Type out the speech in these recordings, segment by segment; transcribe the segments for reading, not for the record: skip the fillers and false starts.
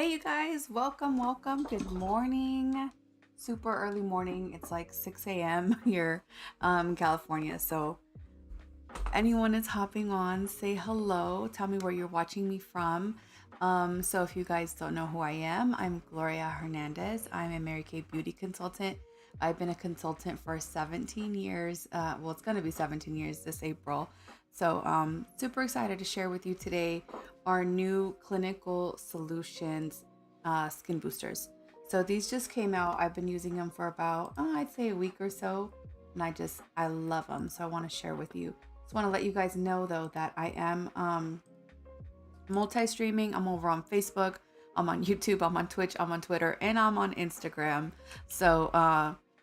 Hey, you guys, welcome. Good morning. Super early morning. It's like 6 a.m. here in California. So, anyone is hopping on, say hello. Tell me where you're watching me from. So, if you guys don't know who I am, I'm Gloria Hernandez. I'm a Mary Kay beauty consultant. I've been a consultant for 17 years. Well, it's going to be 17 years this April. So, super excited to share with you today our new clinical solutions skin boosters. So these just came out. I've been using them for about, I'd say a week or so. And I love them. So I want to share with you. Just want to let you guys know though that I am multi-streaming. I'm over on Facebook, I'm on YouTube, I'm on Twitch, I'm on Twitter, and I'm on Instagram. So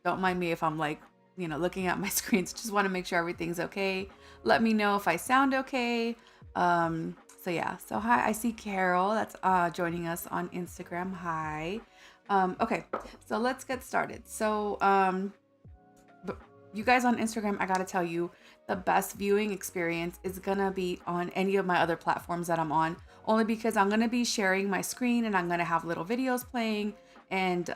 don't mind me if I'm like, looking at my screens. Just want to make sure everything's okay. Let me know if I sound okay. So yeah, so hi, I see Carol that's joining us on Instagram. Hi. Okay, so let's get started. So you guys on Instagram, I gotta tell you, the best viewing experience is gonna be on any of my other platforms that I'm on, only because I'm gonna be sharing my screen and I'm gonna have little videos playing, and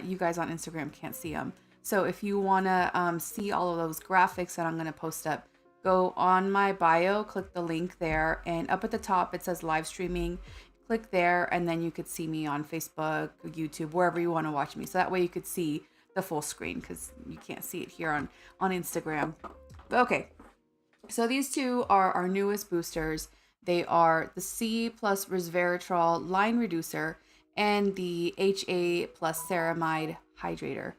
you guys on Instagram can't see them. So if you wanna see all of those graphics that I'm gonna post up, go on my bio, click the link there, and up at the top it says live streaming. Click there, and then you could see me on Facebook, YouTube, wherever you want to watch me. So that way you could see the full screen, because you can't see it here on Instagram. But okay, so these two are our newest boosters. They are the C plus resveratrol line reducer and the HA plus ceramide hydrator.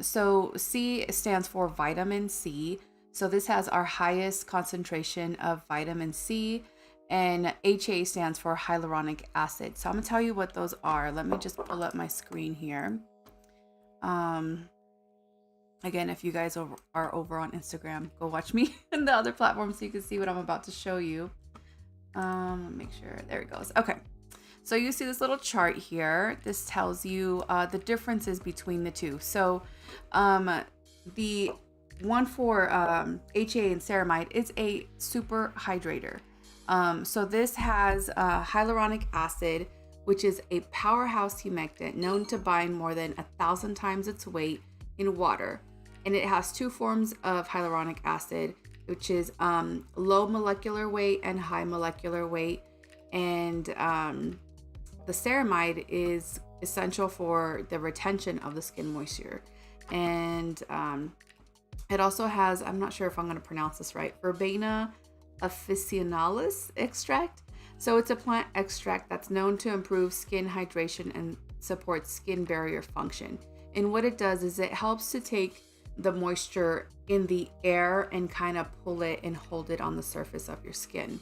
So C stands for vitamin C. So this has our highest concentration of vitamin C, and HA stands for hyaluronic acid. So I'm gonna tell you what those are. Let me just pull up my screen here. Again, if you guys are over on Instagram, go watch me in the other platforms so you can see what I'm about to show you. Make sure, there it goes. Okay, so you see this little chart here. This tells you the differences between the two. So the one for HA and ceramide is a super hydrator. So this has hyaluronic acid, which is a powerhouse humectant known to bind more than 1,000 times its weight in water. And it has two forms of hyaluronic acid, which is low molecular weight and high molecular weight. And the ceramide is essential for the retention of the skin moisture. And it also has, I'm not sure if I'm going to pronounce this right, verbena officinalis extract. So it's a plant extract that's known to improve skin hydration and support skin barrier function. And what it does is it helps to take the moisture in the air and kind of pull it and hold it on the surface of your skin.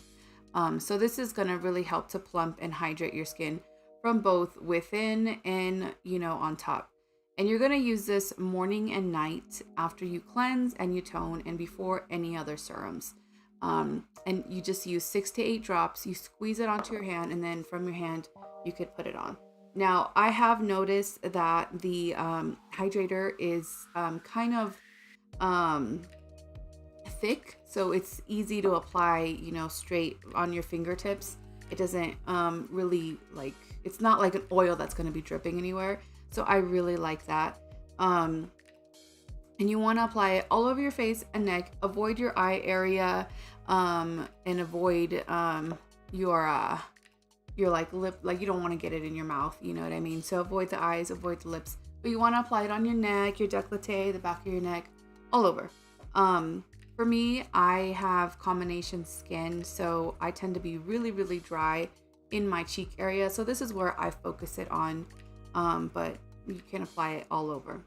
So this is going to really help to plump and hydrate your skin from both within and, on top. And you're going to use this morning and night after you cleanse and you tone and before any other serums. And you just use 6 to 8 drops. You squeeze it onto your hand, and then from your hand, you could put it on. Now, I have noticed that the hydrator is kind of thick, so it's easy to apply, straight on your fingertips. It doesn't really it's not like an oil that's going to be dripping anywhere. So I really like that. And you want to apply it all over your face and neck. Avoid your eye area, and avoid your lip. Like, you don't want to get it in your mouth. You know what I mean? So avoid the eyes, avoid the lips. But you want to apply it on your neck, your décolleté, the back of your neck, all over. For me, I have combination skin, so I tend to be really, really dry in my cheek area. So this is where I focus it on, but you can apply it all over.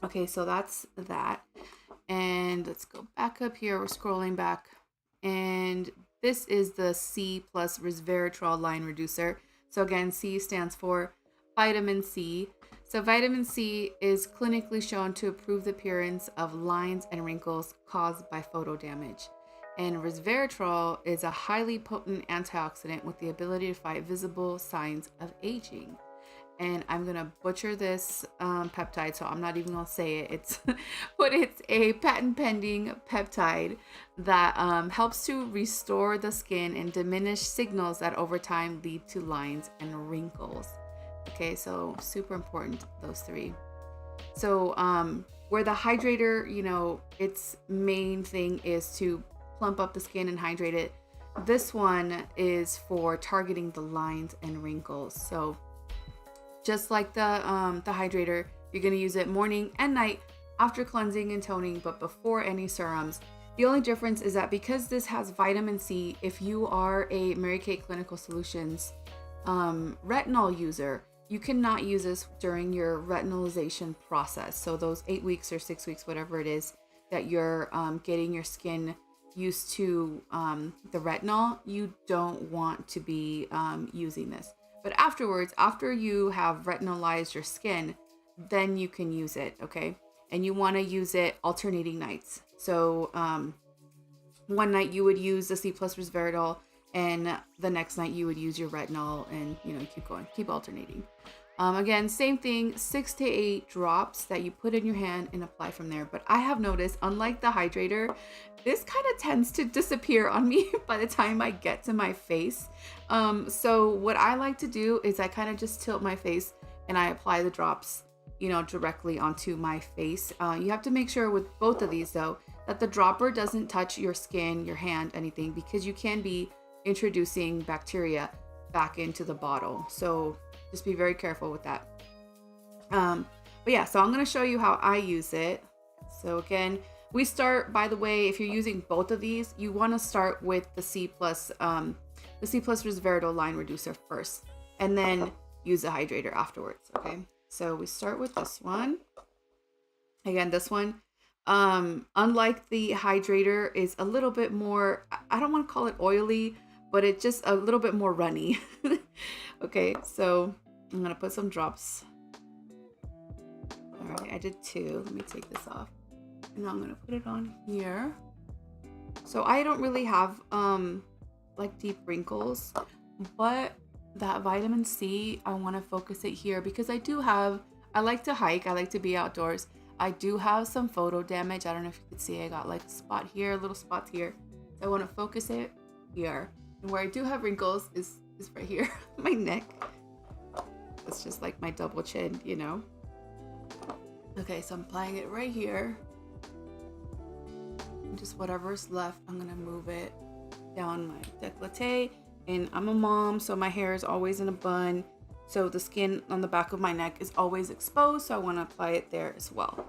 Okay, so that's that. And let's go back up here. We're scrolling back. And this is the C plus resveratrol line reducer. So again, C stands for vitamin C. So vitamin C is clinically shown to improve the appearance of lines and wrinkles caused by photo damage. And resveratrol is a highly potent antioxidant with the ability to fight visible signs of aging. and I'm gonna butcher this peptide, so I'm not even gonna say it. It's but it's a patent pending peptide that helps to restore the skin and diminish signals that over time lead to lines and wrinkles. Okay, so super important, those three. So where the hydrator, you know, its main thing is to plump up the skin and hydrate it, this one is for targeting the lines and wrinkles. So just like the hydrator, you're going to use it morning and night after cleansing and toning, but before any serums. The only difference is that because this has vitamin C, if you are a Mary Kay Clinical Solutions retinol user, you cannot use this during your retinalization process. So those 8 weeks or 6 weeks, whatever it is that you're getting your skin used to the retinol, you don't want to be using this. But afterwards, after you have retinalized your skin, then you can use it, okay? And you want to use it alternating nights. So one night you would use the C plus resveratrol, and the next night you would use your retinol, and you know, keep going, keep alternating. Again, same thing, 6 to 8 drops that you put in your hand and apply from there. But I have noticed, unlike the hydrator, this kind of tends to disappear on me by the time I get to my face. So what I like to do is I kind of just tilt my face and I apply the drops, you know, directly onto my face. You have to make sure with both of these though, that the dropper doesn't touch your skin, your hand, anything, because you can be introducing bacteria back into the bottle. So just be very careful with that. But yeah, so I'm going to show you how I use it. So again, we start, by the way, if you're using both of these, you want to start with the C plus resveratrol line reducer first, and then use the hydrator afterwards. Okay. So we start with this one. Again, this one, unlike the hydrator, is a little bit more, I don't want to call it oily, but it's just a little bit more runny. Okay, so I'm gonna put some drops. All right, I did 2. Let me take this off. And I'm gonna put it on here. So I don't really have like deep wrinkles, but that vitamin C, I want to focus it here because I like to hike, I like to be outdoors. I do have some photo damage. I don't know if you can see, I got like a spot here, little spots here. So I want to focus it here. And where I do have wrinkles is right here, my neck. It's just like my double chin, you know. Okay, so I'm applying it right here. And just whatever's left, I'm gonna move it down my décolleté. And I'm a mom, so my hair is always in a bun. So the skin on the back of my neck is always exposed, so I want to apply it there as well.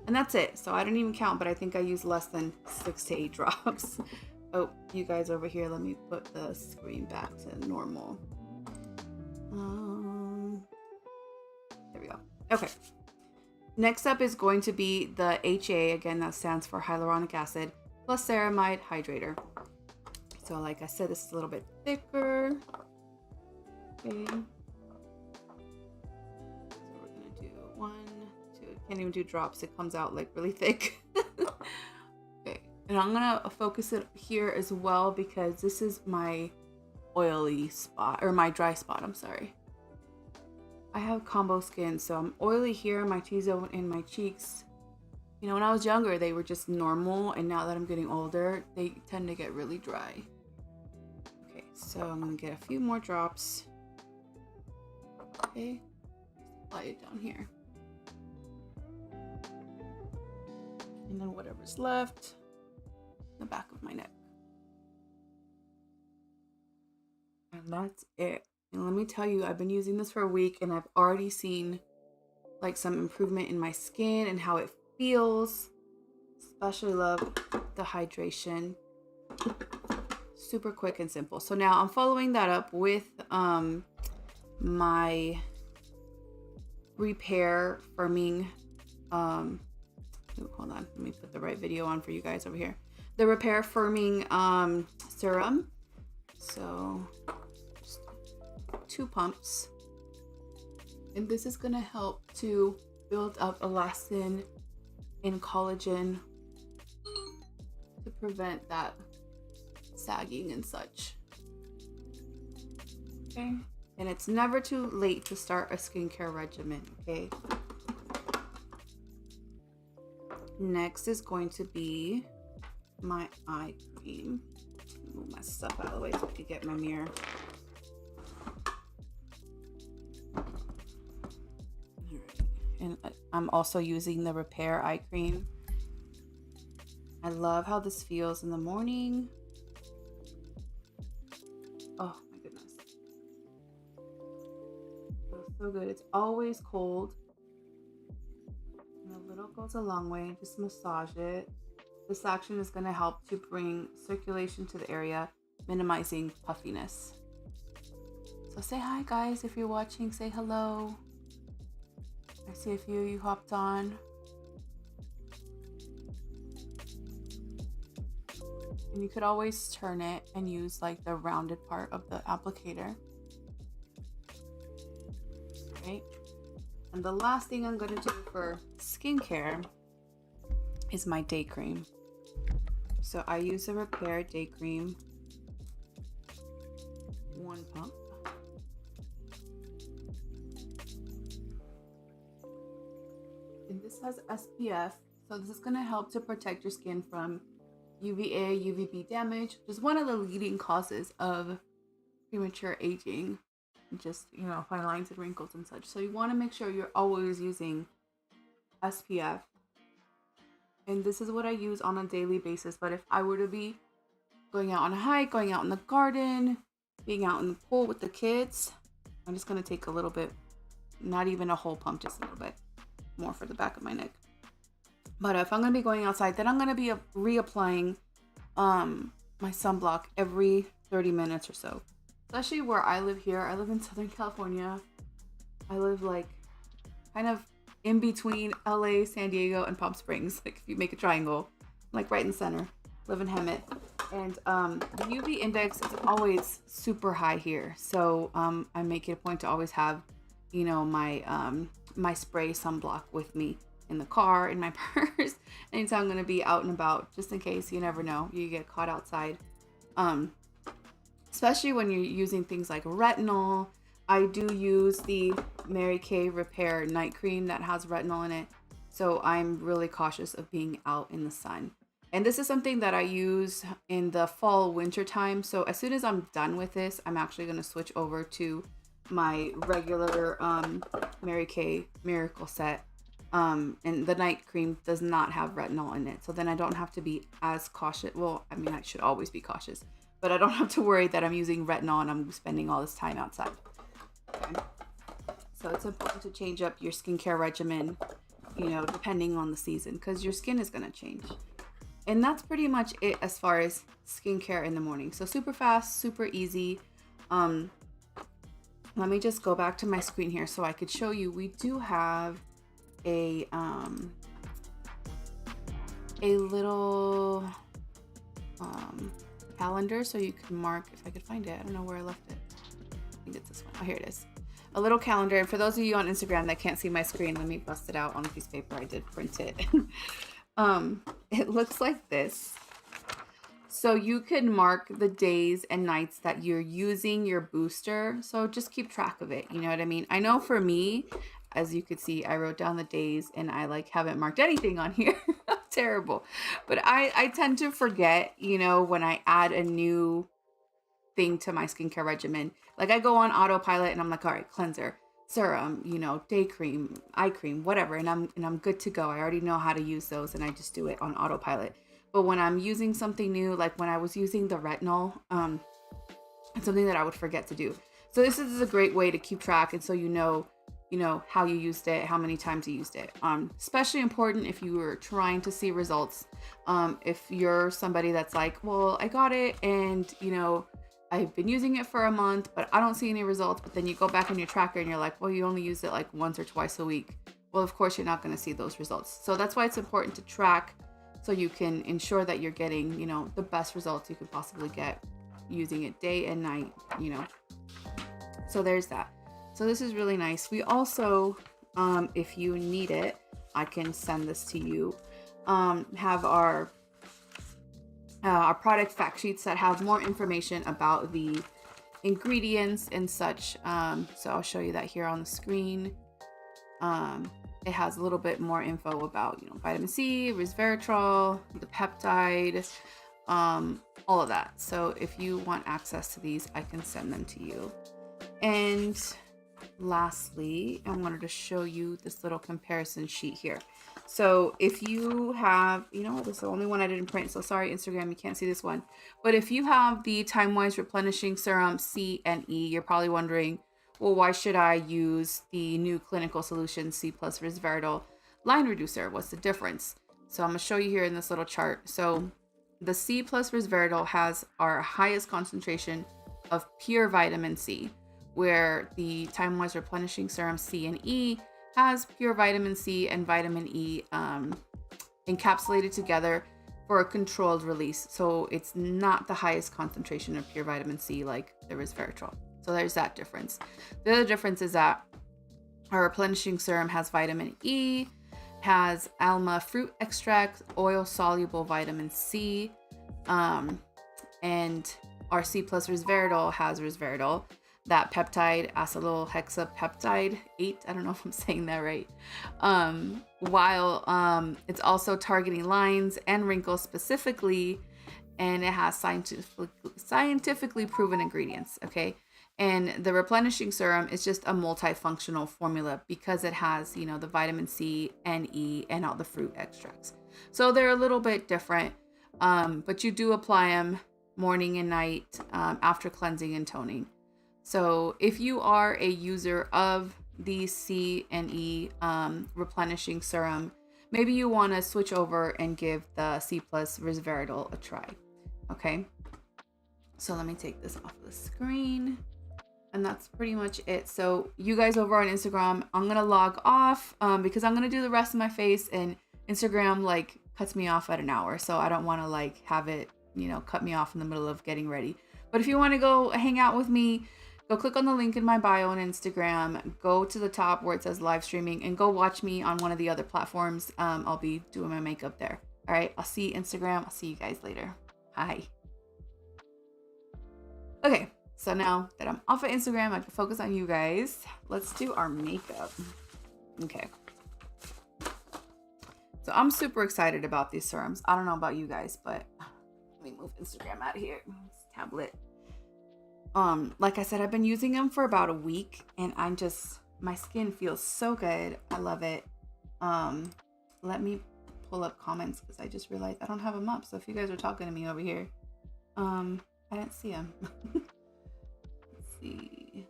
And that's it. So I didn't even count, but I think I used less than 6 to 8 drops. Oh, you guys over here, let me put the screen back to normal. There we go. Okay. Next up is going to be the HA. Again, that stands for hyaluronic acid plus ceramide hydrator. So like I said, this is a little bit thicker. Okay. So we're gonna do 1, 2. I can't even do drops. It comes out like really thick. Okay. And I'm gonna focus it here as well because this is my oily spot, or my dry spot, I'm sorry. I have combo skin, so I'm oily here, my T-zone and my cheeks. You know, when I was younger, they were just normal, and now that I'm getting older, they tend to get really dry. Okay, so I'm gonna get a few more drops. Okay, apply it down here. And then whatever's left, the back of my neck. And that's it. And let me tell you, I've been using this for a week and I've already seen like some improvement in my skin and how it feels. Especially love the hydration. Super quick and simple. So now I'm following that up with my repair firming hold on, let me put the right video on for you guys over here. The repair firming serum. So 2 pumps, and this is going to help to build up elastin and collagen to prevent that sagging and such. Okay, And it's never too late to start a skincare regimen, okay? Next is going to be my eye cream. Move my stuff out of the way so I can get my mirror. And I'm also using the Repair eye cream. I love how this feels in the morning. Oh my goodness. Feels so good. It's always cold. And a little goes a long way. Just massage it. This action is going to help to bring circulation to the area, minimizing puffiness. So say hi, guys. If you're watching, say hello. I see a few of you hopped on. And you could always turn it and use like the rounded part of the applicator. Right. And the last thing I'm going to do for skincare is my day cream. So I use a Repair day cream. 1 pump. And this has SPF. So this is going to help to protect your skin from UVA, UVB damage, which is one of the leading causes of premature aging, just, you know, fine lines and wrinkles and such. So you want to make sure you're always using SPF. And this is what I use on a daily basis. But if I were to be going out on a hike, going out in the garden, being out in the pool with the kids, I'm just going to take a little bit, not even a whole pump, just a little bit more for the back of my neck. But if I'm going to be going outside, then I'm going to be reapplying my sunblock every 30 minutes or so. Especially where I live here. I live in Southern California. I live like kind of in between LA, San Diego, and Palm Springs. Like if you make a triangle, like right in the center. Live in Hemet. And the UV index is always super high here. So I make it a point to always have, you know, my spray sunblock with me in the car, in my purse, anytime I'm going to be out and about, just in case. You never know, you get caught outside. Especially when you're using things like retinol. I do use the Mary Kay Repair night cream that has retinol in it. So I'm really cautious of being out in the sun. And this is something that I use in the fall winter time. So as soon as I'm done with this, I'm actually going to switch over to my regular Mary Kay Miracle Set. And the night cream does not have retinol in it. So then I don't have to be as cautious. Well, I mean, I should always be cautious, but I don't have to worry that I'm using retinol and I'm spending all this time outside. Okay. So it's important to change up your skincare regimen, you know, depending on the season, because your skin is going to change. And that's pretty much it as far as skincare in the morning. So super fast, super easy. Let me just go back to my screen here so I could show you. We do have a little calendar so you can mark, if I could find it. I don't know where I left it. I think it's this one. Oh, here it is. A little calendar. And for those of you on Instagram that can't see my screen, let me bust it out on a piece of paper. I did print it. It looks like this. So you can mark the days and nights that you're using your booster. So just keep track of it. You know what I mean? I know for me, as you could see, I wrote down the days and I like haven't marked anything on here. Terrible. But I tend to forget, you know, when I add a new thing to my skincare regimen. Like I go on autopilot and I'm like, all right, cleanser, serum, you know, day cream, eye cream, whatever. And I'm good to go. I already know how to use those and I just do it on autopilot. But when I'm using something new, like when I was using the retinol, it's something that I would forget to do. So this is a great way to keep track. And so you know how you used it, how many times you used it. Especially important if you were trying to see results. If you're somebody that's like, well, I got it and, you know, I've been using it for a month, but I don't see any results. But then you go back on your tracker and you're like, well, you only use it like once or twice a week. Well, of course, you're not going to see those results. So that's why it's important to track so you can ensure that you're getting, you know, the best results you could possibly get using it day and night, you know. So there's that. So this is really nice. We also, if you need it, I can send this to you, have our product fact sheets that have more information about the ingredients and such. So I'll show you that here on the screen. It has a little bit more info about, vitamin C, resveratrol, the peptide, all of that. So if you want access to these, I can send them to you. And lastly, I wanted to show you this little comparison sheet here. So if you have, this is the only one I didn't print, so sorry Instagram, you can't see this one. But if you have the Time-Wise Replenishing Serum C and E, you're probably wondering, well, why should I use the new Clinical Solution C plus resveratrol line reducer? What's the difference? So I'm going to show you here in this little chart. So the C plus resveratrol has our highest concentration of pure vitamin C, where the Time-Wise Replenishing Serum C and E has pure vitamin C and vitamin E encapsulated together for a controlled release. So it's not the highest concentration of pure vitamin C like the resveratrol. So there's that difference. The other difference is that our replenishing serum has vitamin E, has alma fruit extract, oil-soluble vitamin C, and our C plus resveratrol has resveratrol, that peptide, acylyl hexapeptide 8, I don't know if I'm saying that right, while it's also targeting lines and wrinkles specifically, and it has scientifically proven ingredients, okay? And the replenishing serum is just a multifunctional formula because it has, the vitamin C and E and all the fruit extracts. So they're a little bit different, but you do apply them morning and night after cleansing and toning. So if you are a user of the C and E replenishing serum, maybe you want to switch over and give the C plus resveratrol a try. Okay. So let me take this off the screen. And that's pretty much it. So you guys over on Instagram, I'm going to log off because I'm going to do the rest of my face, and Instagram cuts me off at an hour. So I don't want to have it, cut me off in the middle of getting ready. But if you want to go hang out with me, go click on the link in my bio on Instagram, go to the top where it says live streaming, and go watch me on one of the other platforms. I'll be doing my makeup there. All right. I'll see you Instagram. I'll see you guys later. Hi. Okay. So now that I'm off of Instagram, I can focus on you guys. Let's do our makeup. Okay. So I'm super excited about these serums. I don't know about you guys, but let me move Instagram out of here. This tablet. Like I said, I've been using them for about a week, and my skin feels so good. I love it. Let me pull up comments because I just realized I don't have them up. So if you guys are talking to me over here, I didn't see them. See.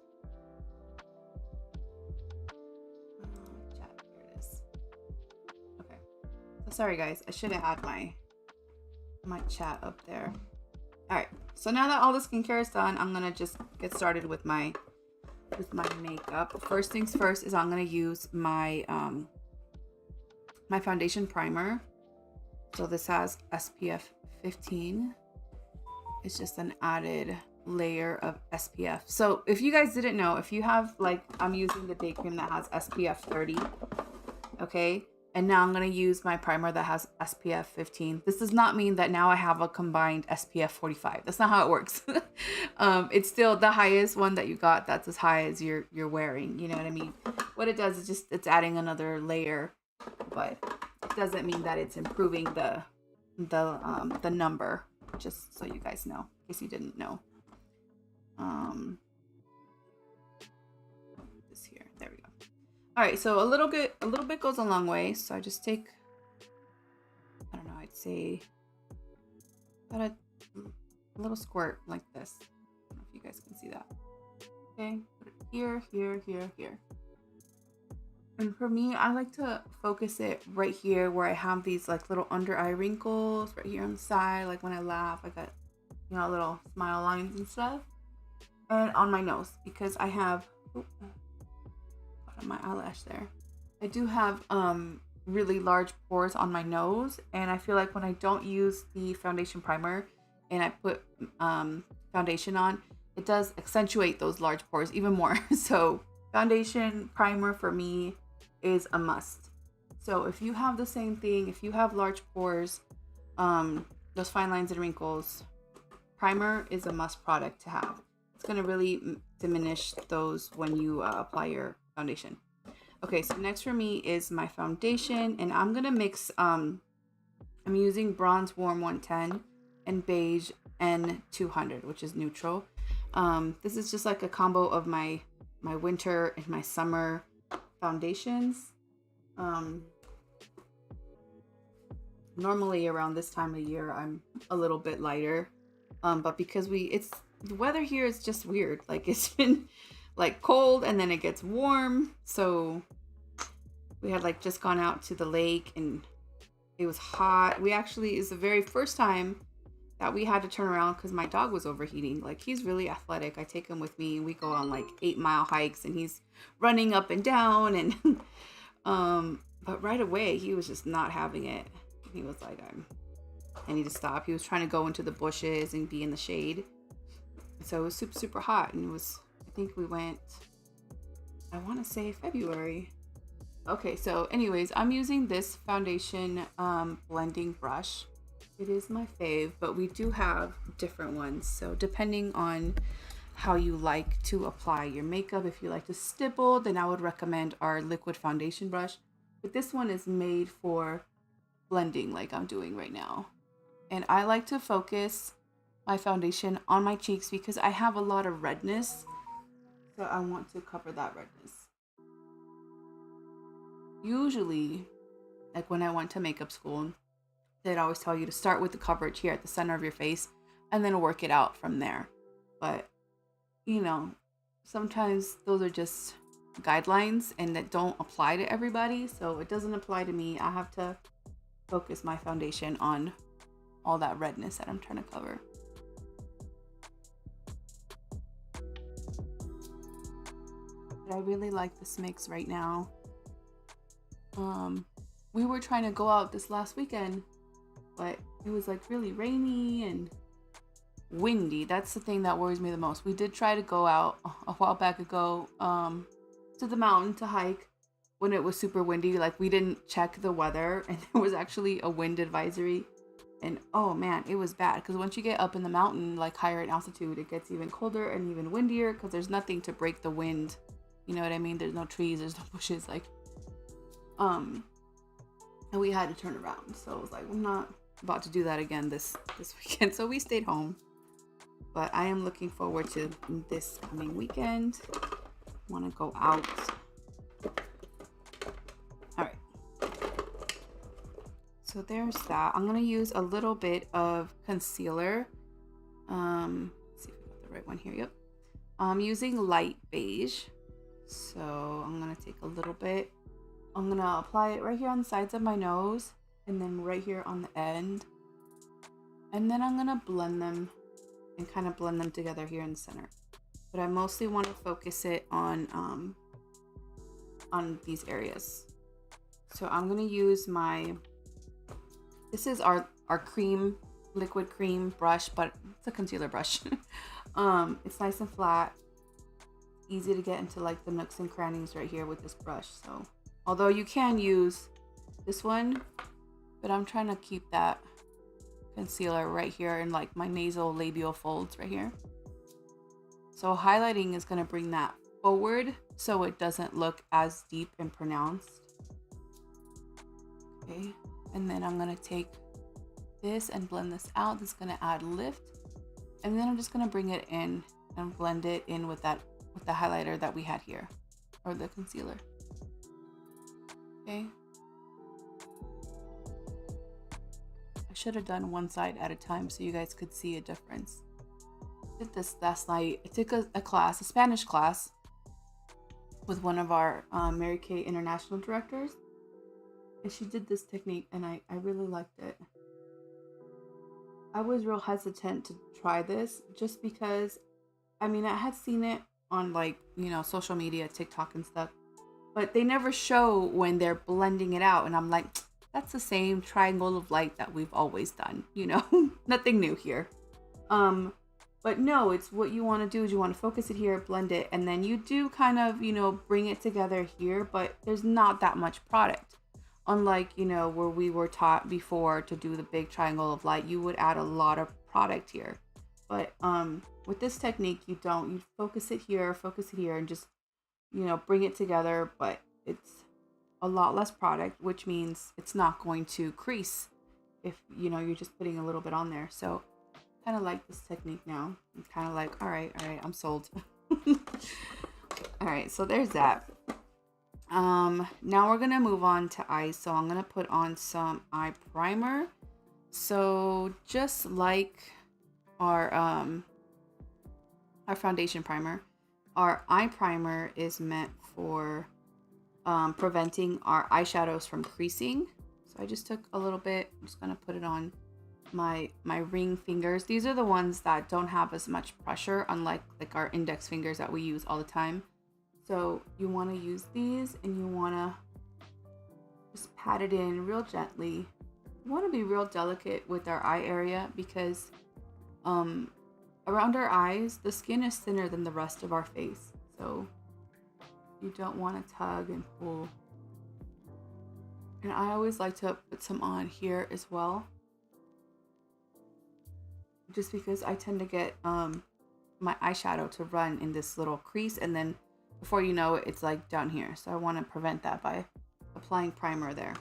Chat, here it is. Okay. So sorry guys, I should have had my chat up there. All right. So now that all the skincare is done, I'm gonna just get started with my makeup. First things first is I'm gonna use my my foundation primer. So this has SPF 15. It's just an added layer of SPF. So if you guys didn't know, if you have I'm using the day cream that has SPF 30, okay, and now I'm going to use my primer that has SPF 15. This does not mean that now I have a combined SPF 45. That's not how it works. It's still the highest one that you got, that's as high as you're wearing, you know what I mean? What it does is it's adding another layer, but it doesn't mean that it's improving the number, just so you guys know, in case you didn't know. This here, there we go. All right, so a little bit goes a long way. So I just take, I don't know, I'd say about a little squirt like this. I don't know if you guys can see that. Okay, put it here, here, here, here. And for me, I like to focus it right here where I have these little under eye wrinkles right here on the side. Like when I laugh, I got, little smile lines and stuff. And on my nose, because I have, got on my eyelash there. I do have really large pores on my nose, and I feel like when I don't use the foundation primer and I put foundation on, it does accentuate those large pores even more. So foundation primer for me is a must. So if you have the same thing, if you have large pores, those fine lines and wrinkles, primer is a must product to have. It's gonna really diminish those when you apply your foundation. Okay, so next for me is my foundation, and I'm gonna mix, I'm using Bronze Warm 110 and Beige N200, which is neutral. This is just like a combo of my winter and my summer foundations. Normally around this time of year, I'm a little bit lighter, but because the weather here is just weird. Like, it's been like cold and then it gets warm. So we had like just gone out to the lake and it was hot. It's the very first time that we had to turn around because my dog was overheating. Like, he's really athletic. I take him with me and we go on like 8-mile hikes and he's running up and down and but right away he was just not having it. He was like, I need to stop. He was trying to go into the bushes and be in the shade. So it was super, super hot. And I think we went, I want to say February. Okay, so anyways, I'm using this foundation blending brush. It is my fave, but we do have different ones. So depending on how you like to apply your makeup, if you like to stipple, then I would recommend our liquid foundation brush. But this one is made for blending like I'm doing right now. And I like to focus my foundation on my cheeks because I have a lot of redness. So I want to cover that redness. Usually, like when I went to makeup school, they'd always tell you to start with the coverage here at the center of your face and then work it out from there. But, you know, sometimes those are just guidelines and that don't apply to everybody. So it doesn't apply to me. I have to focus my foundation on all that redness that I'm trying to cover. But I really like this mix right now. We were trying to go out this last weekend, but it was like really rainy and windy. That's the thing that worries me the most. We did try to go out a while back ago to the mountain to hike when it was super windy. Like, we didn't check the weather and there was actually a wind advisory, and oh man, it was bad because once you get up in the mountain, like higher in altitude, it gets even colder and even windier because there's nothing to break the wind. You know what I mean? There's no trees, there's no bushes, like and we had to turn around. So I was like, I'm not about to do that again this weekend. So we stayed home. But I am looking forward to this coming weekend. Want to go out. All right. So there's that. I'm going to use a little bit of concealer. Let's see if I got the right one here. Yep. I'm using light beige. So I'm going to take a little bit. I'm going to apply it right here on the sides of my nose and then right here on the end. And then I'm going to blend them and kind of blend them together here in the center. But I mostly want to focus it on these areas. So I'm going to use this is our cream, liquid cream brush, but it's a concealer brush. It's nice and flat. Easy to get into like the nooks and crannies right here with this brush. So although you can use this one, but I'm trying to keep that concealer right here in like my nasal labial folds right here. So highlighting is going to bring that forward so it doesn't look as deep and pronounced. Okay, and then I'm going to take this and blend this out. This is going to add lift, and then I'm just going to bring it in and blend it in with the highlighter that we had here, or the concealer. Okay. I should have done one side at a time so you guys could see a difference. I did this last night. I took a Spanish class with one of our Mary Kay international directors, and she did this technique and I really liked it. I was real hesitant to try this just because, I mean, I had seen it on like, you know, social media, TikTok and stuff, but they never show when they're blending it out, and I'm like, that's the same triangle of light that we've always done, you know. Nothing new here. But no, it's what you want to do is you want to focus it here, blend it, and then you do kind of, you know, bring it together here, but there's not that much product. Unlike, you know, where we were taught before to do the big triangle of light, you would add a lot of product here. But with this technique, you focus it here, and just, you know, bring it together, but it's a lot less product, which means it's not going to crease if, you know, you're just putting a little bit on there. So kind of like this technique now. I'm kind of like, all right, I'm sold. All right, so there's that. Now we're gonna move on to eyes. So I'm gonna put on some eye primer. So just like our foundation primer, our eye primer is meant for preventing our eyeshadows from creasing. So I just took a little bit. I'm just gonna put it on my ring fingers. These are the ones that don't have as much pressure, unlike like our index fingers that we use all the time. So you want to use these, and you want to just pat it in real gently. You want to be real delicate with our eye area, because around our eyes, the skin is thinner than the rest of our face. So you don't want to tug and pull. And I always like to put some on here as well, just because I tend to get my eyeshadow to run in this little crease, and then before you know it, it's like down here. So I want to prevent that by applying primer there.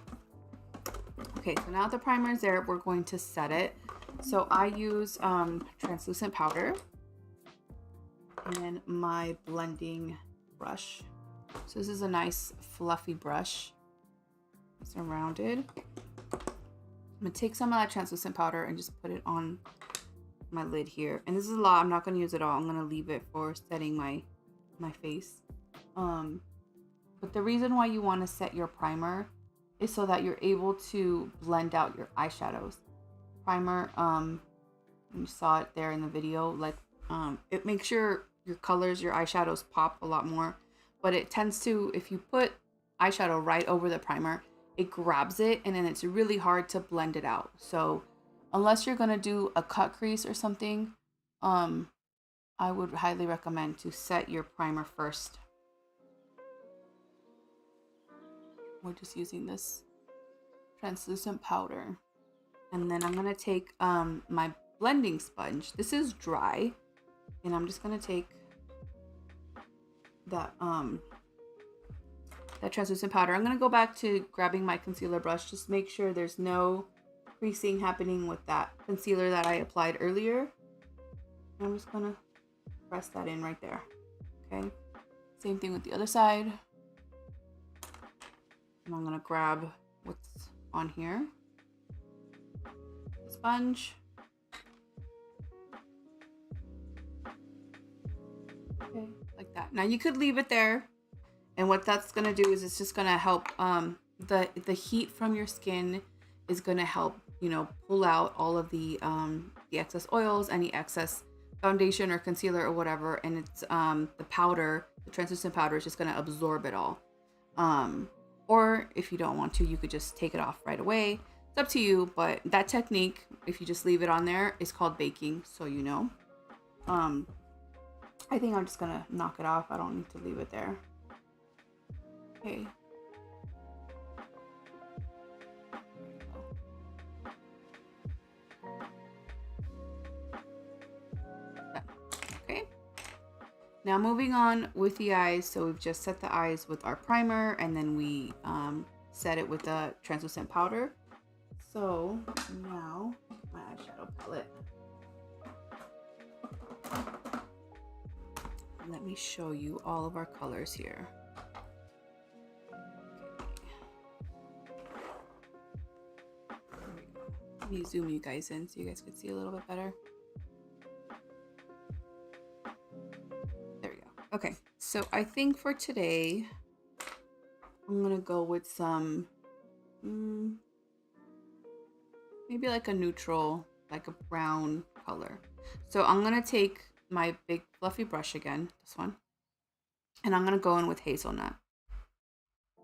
Okay, so now that the primer is there, we're going to set it. So I use translucent powder and my blending brush. So this is a nice fluffy brush. It's rounded. I'm gonna take some of that translucent powder and just put it on my lid here. And this is a lot. I'm not gonna use it all. I'm gonna leave it for setting my face. But the reason why you want to set your primer is so that you're able to blend out your eyeshadows. Primer, you saw it there in the video, like it makes your colors, your eyeshadows pop a lot more. But it tends to, if you put eyeshadow right over the primer, it grabs it, and then it's really hard to blend it out. So unless you're gonna do a cut crease or something, I would highly recommend to set your primer first. We're just using this translucent powder. And then I'm gonna take my blending sponge. This is dry, and I'm just gonna take that translucent powder. I'm gonna go back to grabbing my concealer brush. Just make sure there's no creasing happening with that concealer that I applied earlier. I'm just gonna press that in right there. Okay, same thing with the other side. And I'm gonna grab what's on here, the sponge. Okay, like that. Now you could leave it there, and what that's gonna do is it's just gonna help the heat from your skin is gonna help, you know, pull out all of the excess oils, any excess foundation or concealer or whatever, and it's the powder, the translucent powder, is just gonna absorb it all. Or if you don't want to, you could just take it off right away. It's up to you, but that technique, if you just leave it on there, is called baking, so you know. I think I'm just gonna knock it off. I don't need to leave it there. Okay. Okay. Now moving on with the eyes. So we've just set the eyes with our primer, and then we set it with the translucent powder. So now my eyeshadow palette. Let me show you all of our colors here. There we go. Let me zoom you guys in so you guys can see a little bit better. There we go. Okay, so I think for today, I'm gonna go with some, maybe like a neutral, like a brown color. So I'm gonna take my big fluffy brush again, this one, and I'm gonna go in with hazelnut.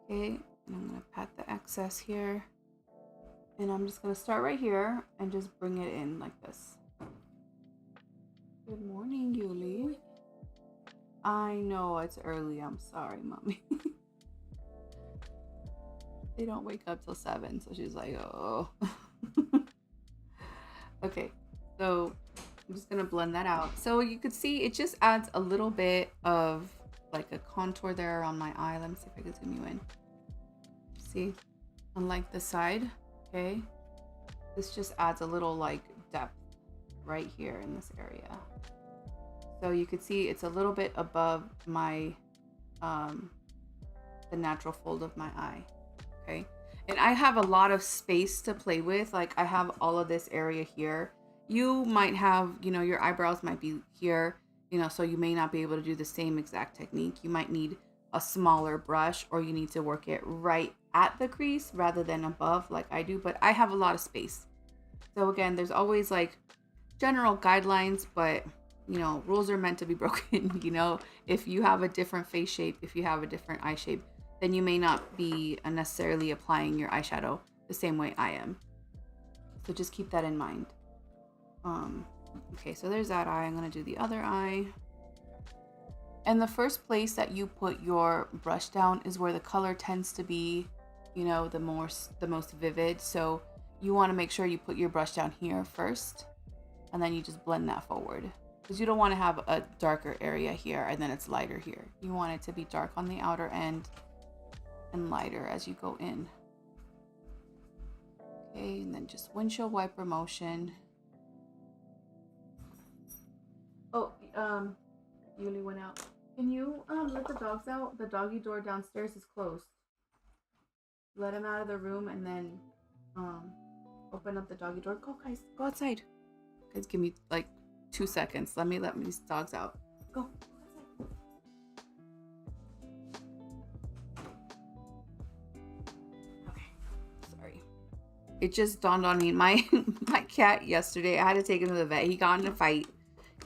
Okay, and I'm gonna pat the excess here, and I'm just gonna start right here and just bring it in like this. Good morning, Yuli. I know it's early, I'm sorry, mommy. They don't wake up till 7, so she's like, oh. Okay, so I'm just gonna blend that out. So you could see it just adds a little bit of like a contour there on my eye. Let me see if I can zoom you in. See, unlike the side, okay? This just adds a little like depth right here in this area. So you could see it's a little bit above my, the natural fold of my eye, okay? And I have a lot of space to play with. Like I have all of this area here. You might have, you know, your eyebrows might be here, you know, so you may not be able to do the same exact technique. You might need a smaller brush, or you need to work it right at the crease rather than above like I do, but I have a lot of space. So again, there's always like general guidelines, but you know, rules are meant to be broken. You know, if you have a different face shape, if you have a different eye shape, then you may not be necessarily applying your eyeshadow the same way I am. So just keep that in mind. Okay, so there's that eye. I'm gonna do the other eye. And the first place that you put your brush down is where the color tends to be, you know, the most vivid. So you want to make sure you put your brush down here first, and then you just blend that forward, because you don't want to have a darker area here and then it's lighter here. You want it to be dark on the outer end and lighter as you go in. Okay, and then just windshield wiper motion. Oh, Yuli went out. Can you let the dogs out? The doggy door downstairs is closed. Let him out of the room and then open up the doggy door. Go guys, go outside. Guys, give me like 2 seconds. Let me these dogs out. Go. Okay. Sorry. It just dawned on me. My cat yesterday, I had to take him to the vet. He got in a fight.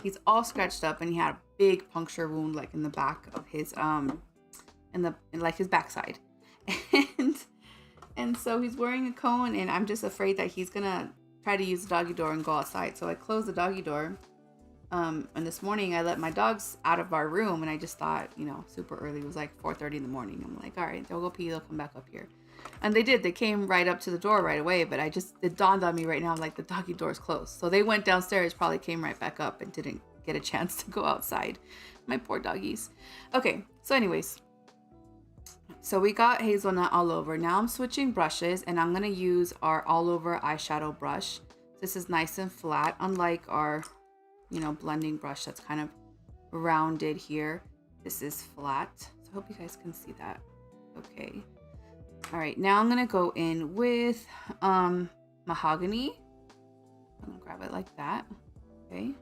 He's all scratched up and he had a big puncture wound like in the back of his in like his backside. And so he's wearing a cone, and I'm just afraid that he's gonna try to use the doggy door and go outside. So I closed the doggy door. And this morning I let my dogs out of our room, and I just thought, you know, super early. It was like 4:30 in the morning. I'm like, all right, they'll go pee, they'll come back up here. And they did. They came right up to the door right away, but it dawned on me right now, like the doggy door is closed. So they went downstairs, probably came right back up and didn't get a chance to go outside. My poor doggies. Okay, so anyways. So we got hazelnut all over. Now I'm switching brushes, and I'm going to use our all over eyeshadow brush. This is nice and flat, unlike our, you know, blending brush that's kind of rounded here. This is flat. So I hope you guys can see that. Okay. All right, now I'm going to go in with mahogany. I'm going to grab it like that. Okay.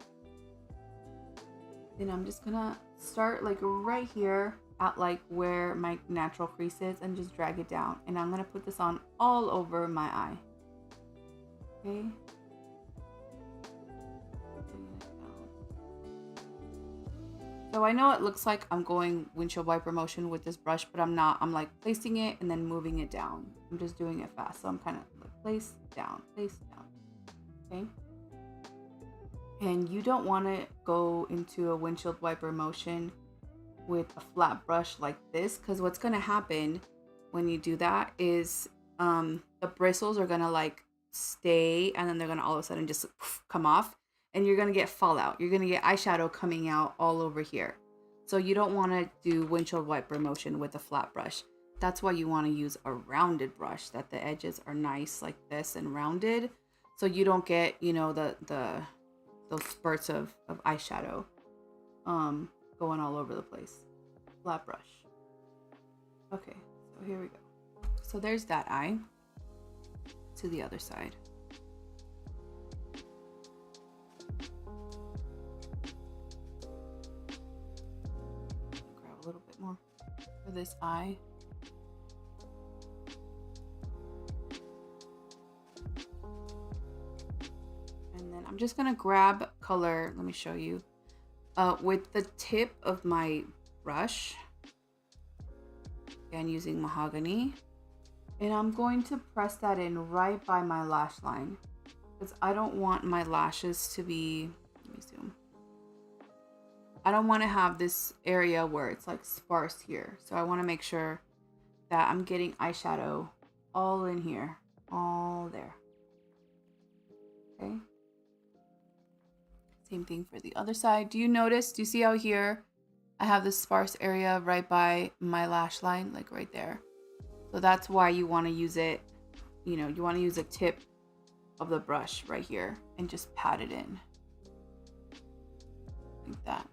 Then I'm just going to start like right here at like where my natural crease is and just drag it down. And I'm going to put this on all over my eye. Okay. So I know it looks like I'm going windshield wiper motion with this brush, but I'm not. I'm like placing it and then moving it down. I'm just doing it fast. So I'm kind of like place down. Okay. And you don't want to go into a windshield wiper motion with a flat brush like this, because what's going to happen when you do that is the bristles are going to like stay, and then they're going to all of a sudden just come off, and you're going to get fallout. You're going to get eyeshadow coming out all over here. So you don't want to do windshield wiper motion with a flat brush. That's why you want to use a rounded brush, that the edges are nice like this and rounded, so you don't get, you know, those spurts of eyeshadow going all over the place. Flat brush. Okay, so here we go. So there's that eye. To the other side. Grab a little bit more for this eye. And then I'm just gonna grab color. Let me show you. With the tip of my brush, again using mahogany, and I'm going to press that in right by my lash line, because I don't want my lashes to be, let me zoom. I don't want to have this area where it's like sparse here. So I want to make sure that I'm getting eyeshadow all in here, all there. Okay. Same thing for the other side. Do you see how here I have this sparse area right by my lash line, like right there? So that's why you want to use it, you know, you want to use a tip of the brush right here and just pat it in like that.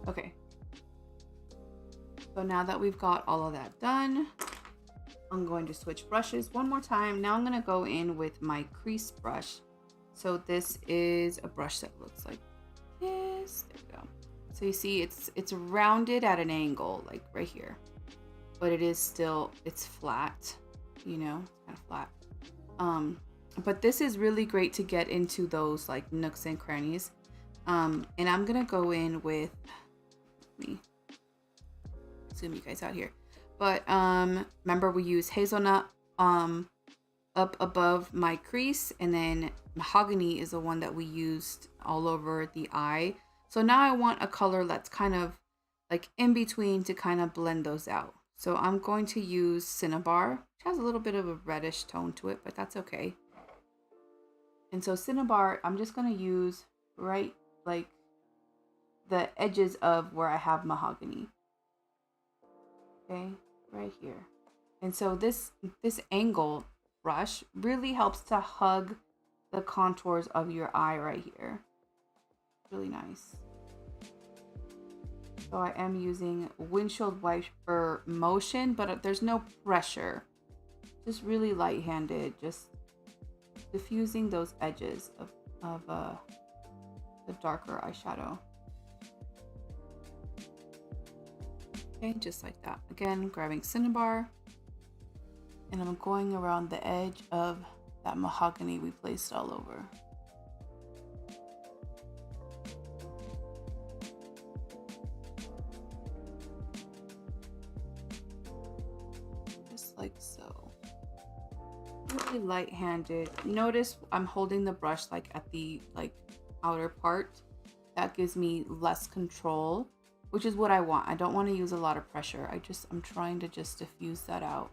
Okay. So now that we've got all of that done, I'm going to switch brushes one more time. Now I'm going to go in with my crease brush. So this is a brush that looks like this. There we go. So you see it's rounded at an angle, like right here. But it is still, it's flat, you know, it's kind of flat. But this is really great to get into those like nooks and crannies. And I'm going to go in with, let me zoom you guys out here. But remember we use hazelnut up above my crease, and then mahogany is the one that we used all over the eye. So now I want a color that's kind of like in between to kind of blend those out. So I'm going to use Cinnabar, which has a little bit of a reddish tone to it, but that's okay. And so Cinnabar, I'm just going to use right like the edges of where I have mahogany. Okay, right here. And so this angle brush really helps to hug the contours of your eye right here. Really nice. So I am using windshield wiper motion, but there's no pressure. Just really light-handed, just diffusing those edges of the darker eyeshadow. Okay, just like that. Again, grabbing Cinnabar, and I'm going around the edge of that mahogany we placed all over. Just like so. Really light-handed. Notice I'm holding the brush like at the outer part. That gives me less control, which is what I want. I don't want to use a lot of pressure. I'm trying to just diffuse that out.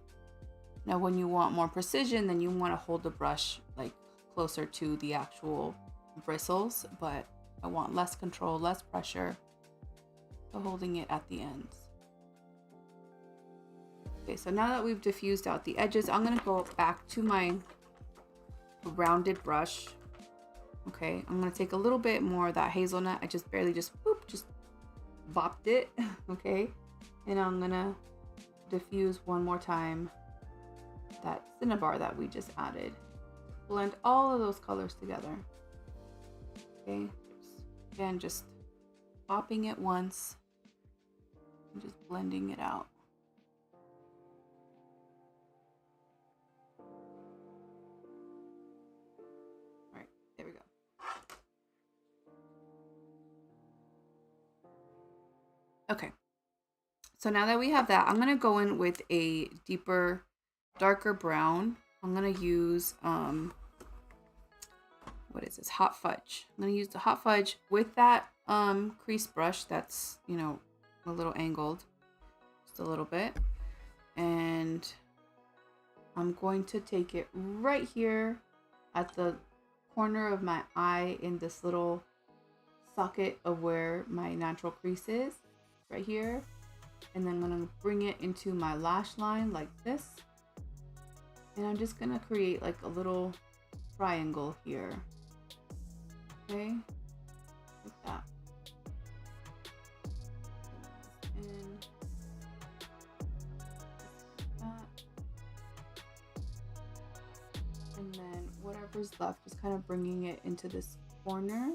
Now, when you want more precision, then you want to hold the brush like closer to the actual bristles, but I want less control, less pressure. So holding it at the ends. Okay, so now that we've diffused out the edges, I'm going to go back to my rounded brush. Okay, I'm going to take a little bit more of that hazelnut. I just barely just bopped it. Okay, and I'm going to diffuse one more time that Cinnabar that we just added. Blend all of those colors together. Okay, again, just bopping it once and just blending it out. All right, there we go. Okay, so now that we have that, I'm gonna go in with a deeper, darker brown. I'm gonna use what is this? Hot Fudge. I'm gonna use the Hot Fudge with that crease brush that's, you know, a little angled, just a little bit, and I'm going to take it right here at the corner of my eye in this little socket of where my natural crease is, right here, and then I'm gonna bring it into my lash line like this. And I'm just gonna create like a little triangle here. Okay, like that. And that. And then whatever's left, just kind of bringing it into this corner.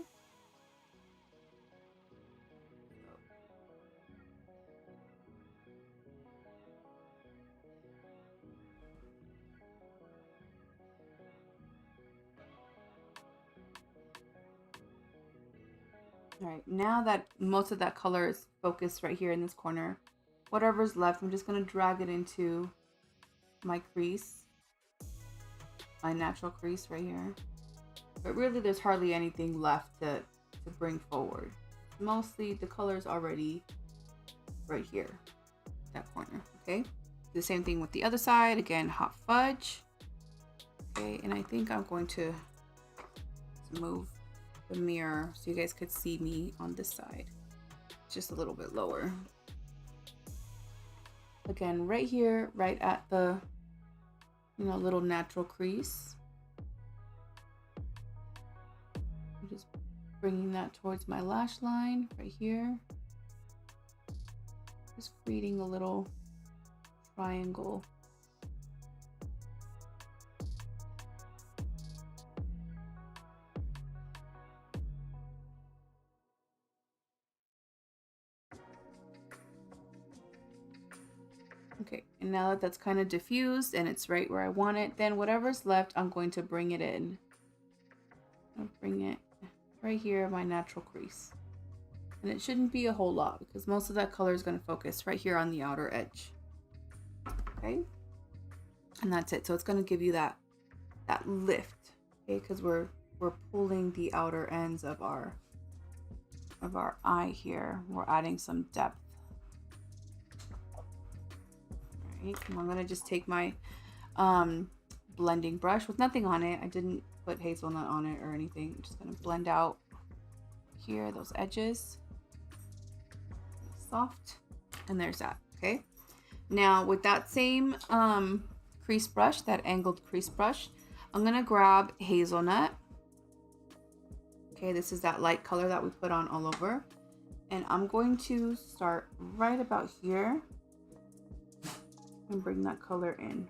All right, now that most of that color is focused right here in this corner, whatever's left, I'm just going to drag it into my crease, my natural crease right here. But really, there's hardly anything left to bring forward. Mostly the color's already right here, that corner, okay? the same thing with the other side. Again, hot fudge. Okay, and I think I'm going to move the mirror so you guys could see me on this side. Just a little bit lower. Again, right here, right at the, you know, little natural crease. I'm just bringing that towards my lash line right here. Just creating a little triangle. Okay, and now that that's kind of diffused and it's right where I want it, then whatever's left, I'm going to bring it in. I'll bring it right here, my natural crease. And it shouldn't be a whole lot because most of that color is going to focus right here on the outer edge. Okay, and that's it. So it's going to give you that lift, okay, because we're pulling the outer ends of our eye here. We're adding some depth. All right, I'm going to just take my blending brush with nothing on it. I didn't put hazelnut on it or anything. I'm just going to blend out here those edges. Soft, and there's that. Okay, now with that same crease brush, that angled crease brush, I'm gonna grab hazelnut. Okay, this is that light color that we put on all over, and I'm going to start right about here and bring that color in.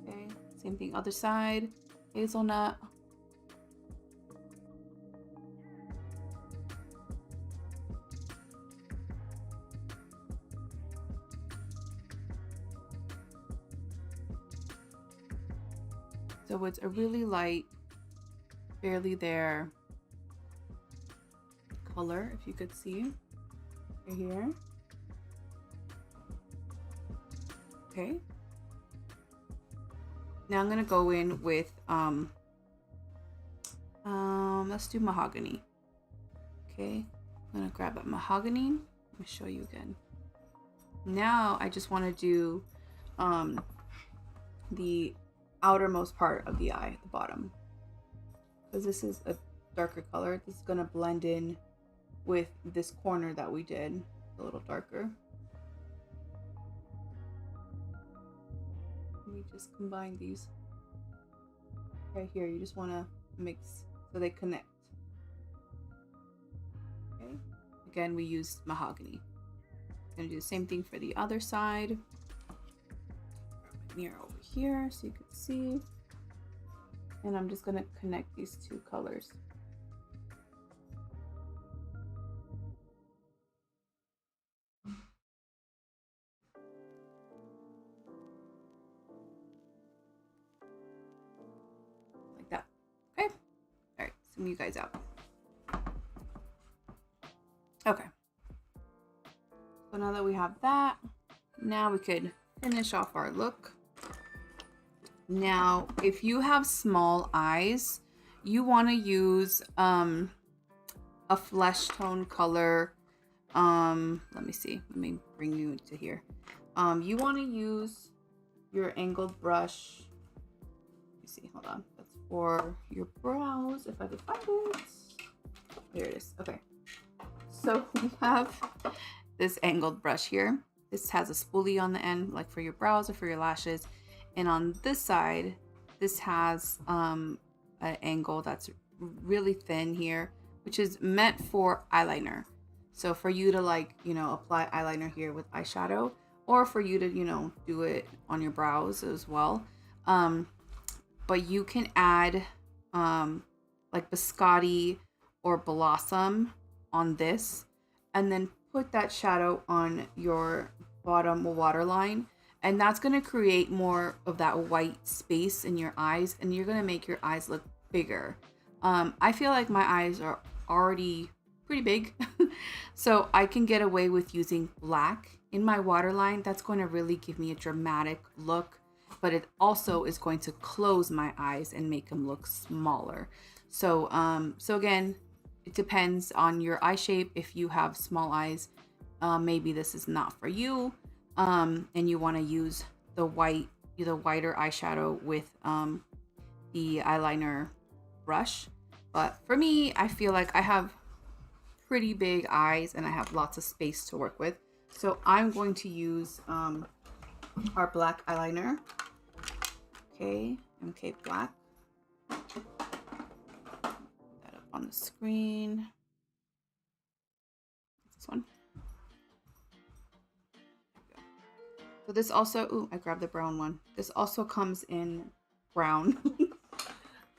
Okay, same thing other side, hazelnut. So it's a really light, barely there color, if you could see right here. Okay. Now I'm gonna go in with let's do mahogany. Okay, I'm gonna grab that mahogany. Let me show you again. Now I just want to do the outermost part of the eye, the bottom, because this is a darker color. This is going to blend in with this corner that we did a little darker. Let me just combine these right here. You just want to mix so they connect. Okay, again, we used mahogany. Gonna do the same thing for the other side. Mirror over here so you can see, and I'm just going to connect these two colors. Like that. Okay, all right, zoom you guys out. Okay, so now that we have that, now we could finish off our look. Now, if you have small eyes, you want to use a flesh tone color. Let me see. Let me bring you into here. You want to use your angled brush. Let me see. Hold on. That's for your brows. If I could find it. There it is. Okay. So we have this angled brush here. This has a spoolie on the end, like for your brows or for your lashes. And on this side, this has an angle that's really thin here, which is meant for eyeliner. So for you to, like, you know, apply eyeliner here with eyeshadow, or for you to, you know, do it on your brows as well. But you can add like biscotti or blossom on this, and then put that shadow on your bottom waterline. And that's going to create more of that white space in your eyes, and you're going to make your eyes look bigger. I feel like my eyes are already pretty big, so I can get away with using black in my waterline. That's going to really give me a dramatic look, but it also is going to close my eyes and make them look smaller. So, so again, it depends on your eye shape. If you have small eyes, maybe this is not for you, and you want to use the whiter eyeshadow with the eyeliner brush. But for me, I feel like I have pretty big eyes and I have lots of space to work with, so I'm going to use our black eyeliner. Okay, MK Black. Put that up on the screen. This one. So this also, ooh, I grabbed the brown one. This also comes in brown,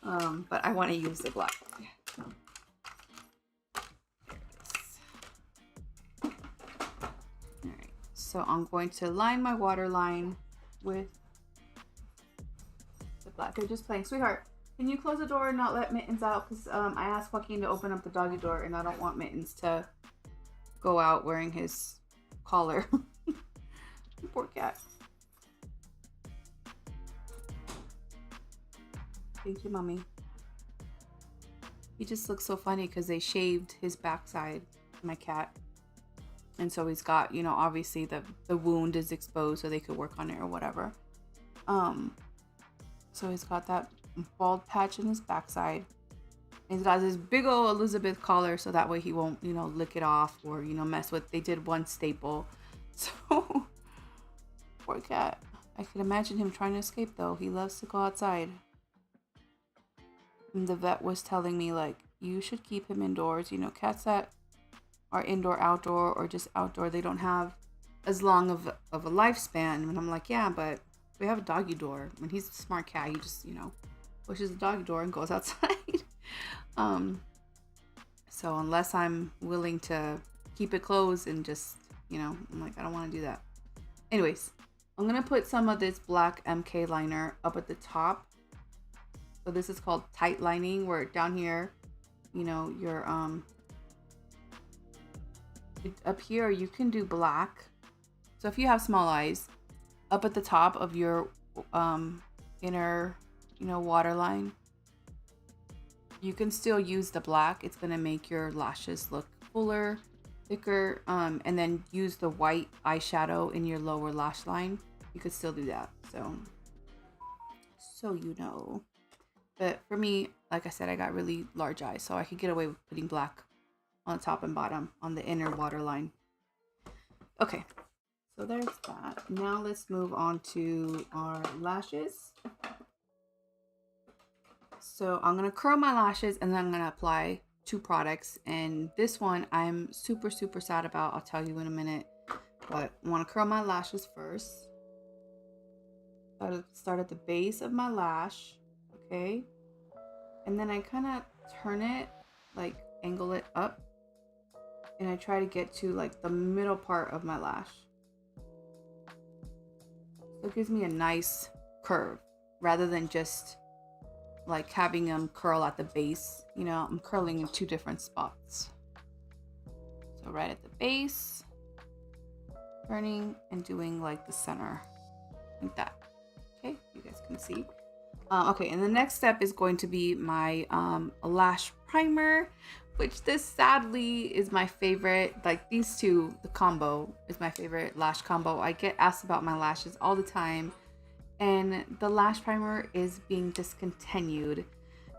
but I want to use the black one. All right, so I'm going to line my waterline with the black. They're just playing. Sweetheart, can you close the door and not let Mittens out? Because I asked Joaquin to open up the doggy door and I don't want Mittens to go out wearing his collar. Poor cat. Thank you, mommy. He just looks so funny because they shaved his backside, my cat. And so he's got, you know, obviously the wound is exposed so they could work on it or whatever. So he's got that bald patch in his backside. He's got this big old Elizabeth collar so that way he won't, you know, lick it off or, you know, mess with. They did one staple. So poor cat. I could imagine him trying to escape though. He loves to go outside. And the vet was telling me, like, you should keep him indoors. You know, cats that are indoor, outdoor, or just outdoor, they don't have as long of a lifespan. And I'm like, yeah, but we have a doggy door. I mean, he's a smart cat. He just, you know, pushes the doggy door and goes outside. So unless I'm willing to keep it closed and just, you know, I'm like, I don't want to do that. Anyways, I'm going to put some of this black MK liner up at the top. So this is called tight lining, where down here, you know, your up here you can do black. So if you have small eyes, up at the top of your inner, you know, waterline, you can still use the black. It's gonna make your lashes look fuller, thicker, and then use the white eyeshadow in your lower lash line. You could still do that. So you know. But for me, like I said, I got really large eyes, so I could get away with putting black on the top and bottom on the inner waterline. Okay, so there's that. Now let's move on to our lashes. So I'm going to curl my lashes and then I'm going to apply 2 products. And this one I'm super, super sad about. I'll tell you in a minute. But I want to curl my lashes first. Start at the base of my lash. Okay, and then I kind of turn it, like angle it up, and I try to get to like the middle part of my lash. So it gives me a nice curve rather than just like having them curl at the base. You know, I'm curling in 2 different spots. So right at the base, turning and doing like the center, like that. Okay, you guys can see. Okay, and the next step is going to be my lash primer, which this sadly is my favorite. Like these two, the combo is my favorite lash combo. I get asked about my lashes all the time, and the lash primer is being discontinued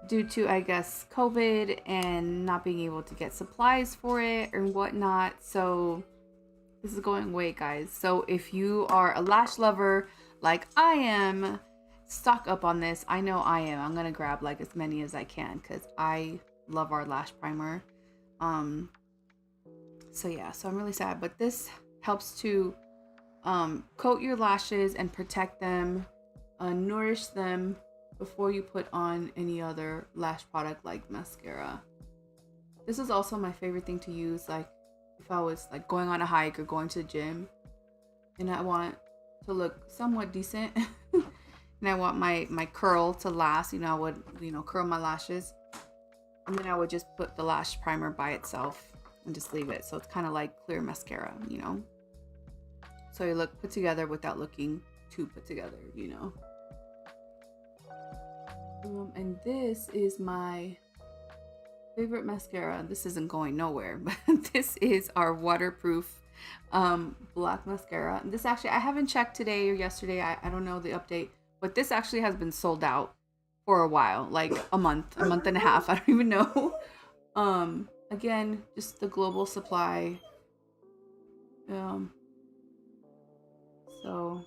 due to, I guess, COVID and not being able to get supplies for it or whatnot. So this is going away, guys. So if you are a lash lover like I am, stock up on this. I know I am. I'm gonna grab like as many as I can because I love our lash primer. So yeah, so I'm really sad, but this helps to coat your lashes and protect them, nourish them before you put on any other lash product like mascara. This is also my favorite thing to use, like if I was like going on a hike or going to the gym and I want to look somewhat decent and I want my curl to last. You know, I would, you know, curl my lashes and then I would just put the lash primer by itself and just leave it. So it's kind of like clear mascara, you know, so you look put together without looking too put together, you know. And this favorite mascara. This isn't going nowhere, but this is our waterproof black mascara. And this actually, I haven't checked today or yesterday. I don't know the update, but this actually has been sold out for a while, like a month and a half. I don't even know. Again, just the global supply. So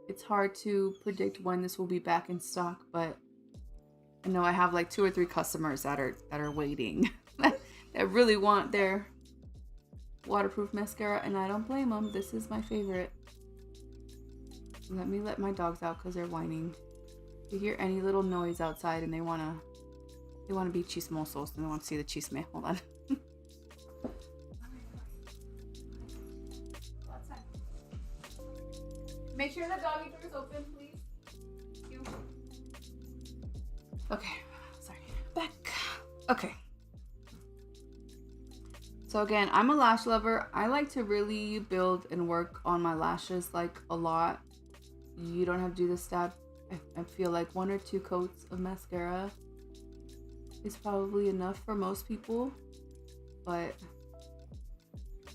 it's hard to predict when this will be back in stock, but I know I have like 2 or 3 customers that are waiting that really want their waterproof mascara, and I don't blame them. This is my favorite. Let me let my dogs out because they're whining. If you hear any little noise outside and they wanna be chismosos and they want to see the chisme. Hold on. Make sure the doggy door is open, please. Thank you. Okay, sorry. Back. Okay. So again, I'm a lash lover. I like to really build and work on my lashes like a lot. You don't have to do this step. I feel like 1 or 2 coats of mascara is probably enough for most people, but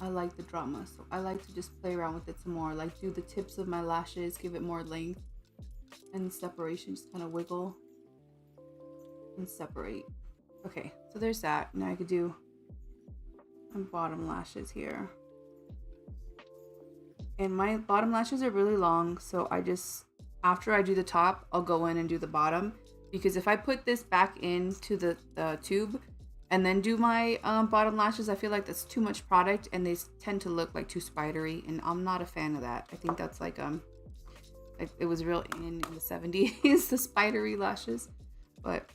I like the drama, so I like to just play around with it some more, like do the tips of my lashes, give it more length and separation, just kind of wiggle and separate. Okay, so there's that. Now I could do my bottom lashes here, and my bottom lashes are really long, so I just, after I do the top, I'll go in and do the bottom, because if I put this back into the tube and then do my bottom lashes, I feel like that's too much product and they tend to look like too spidery, and I'm not a fan of that. I think that's like it was real in the 70s, the spidery lashes. But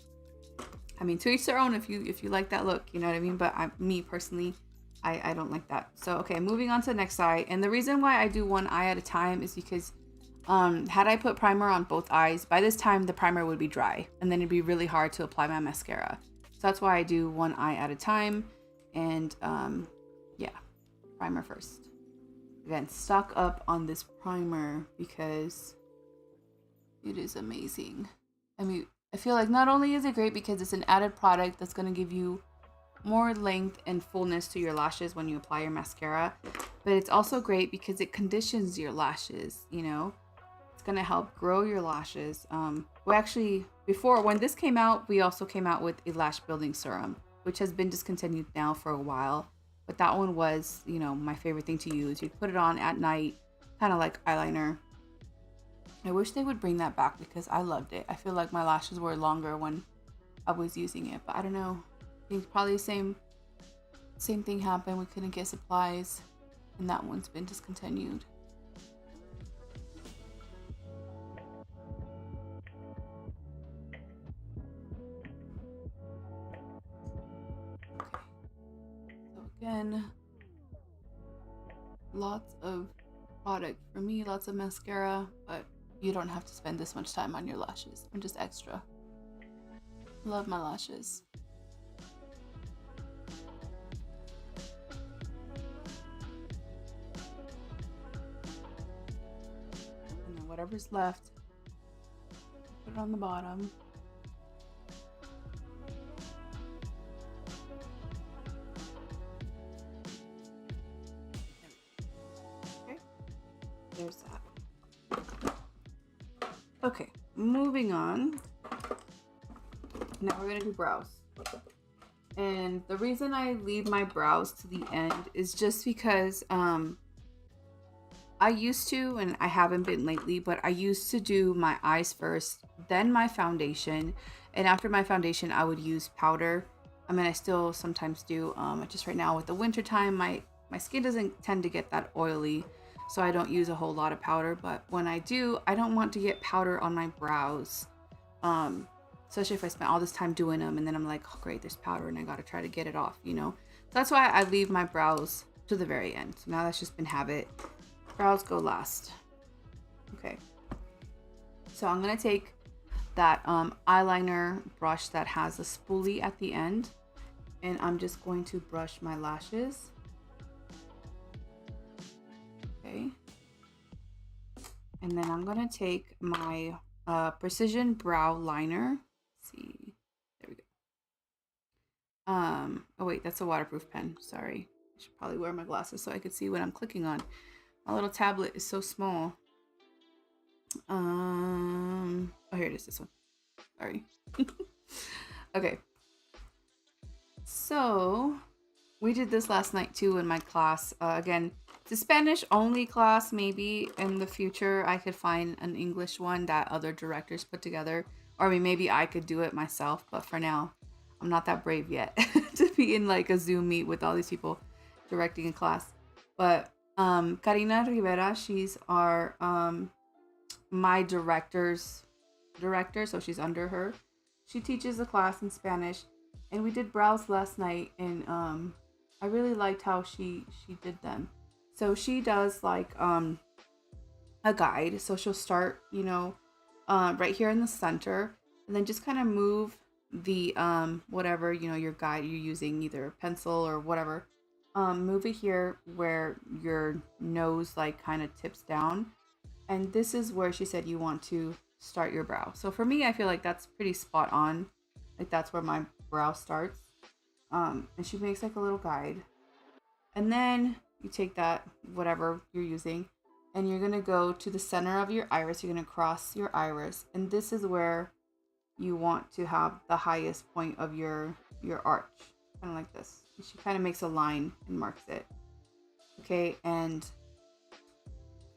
I mean, to each their own. If you like that look, you know what I mean. But me personally, I don't like that. So okay, moving on to the next eye. And the reason why I do one eye at a time is because had I put primer on both eyes, by this time the primer would be dry and then it'd be really hard to apply my mascara. So that's why I do one eye at a time. And yeah, primer first. Again, stock up on this primer because it is amazing. I mean, I feel like not only is it great because it's an added product that's going to give you more length and fullness to your lashes when you apply your mascara, but it's also great because it conditions your lashes, you know. It's going to help grow your lashes. We actually, before, when this came out, we also came out with a lash building serum, which has been discontinued now for a while. But that one was, you know, my favorite thing to use. You put it on at night, kind of like eyeliner. I wish they would bring that back because I loved it. I feel like my lashes were longer when I was using it, but I don't know. I think probably the same thing happened. We couldn't get supplies, and that one's been discontinued. Again, lots of product for me, lots of mascara, but you don't have to spend this much time on your lashes. I'm just extra. Love my lashes. And then whatever's left, put it on the bottom. There's that. Okay, moving on. Now we're gonna do brows. And the reason I leave my brows to the end is just because I used to, and I haven't been lately, but I used to do my eyes first, then my foundation, and after my foundation I would use powder. I mean, I still sometimes do. Just right now with the winter time, my skin doesn't tend to get that oily, so I don't use a whole lot of powder. But when I do, I don't want to get powder on my brows, especially if I spent all this time doing them and then I'm like, oh great, there's powder and I gotta try to get it off, you know. So that's why I leave my brows to the very end. So now that's just been habit. Brows go last. Okay, so I'm gonna take that eyeliner brush that has a spoolie at the end, and I'm just going to brush my lashes. Okay, and then I'm gonna take my precision brow liner. Let's see, there we go. Oh wait, that's a waterproof pen. Sorry. I should probably wear my glasses so I could see what I'm clicking on. My little tablet is so small. Oh, here it is, this one. Sorry. Okay. So we did this last night too in my class. Again, it's a Spanish only class. Maybe in the future I could find an English one that other directors put together. Or I mean, maybe I could do it myself. But for now, I'm not that brave yet to be in like a Zoom meet with all these people directing a class. But Karina Rivera, she's our my director's director, so she's under her. She teaches a class in Spanish, and we did brows last night, and I really liked how she did them. So she does like a guide. So she'll start, you know, right here in the center, and then just kind of move the whatever, you know, your guide you're using, either a pencil or whatever. Move it here where your nose like kind of tips down, and this is where she said you want to start your brow. So for me, I feel like that's pretty spot on. Like that's where my brow starts. And she makes like a little guide. And then you take that, whatever you're using, and you're going to go to the center of your iris. You're going to cross your iris. And this is where you want to have the highest point of your arch. Kind of like this. She kind of makes a line and marks it. Okay, and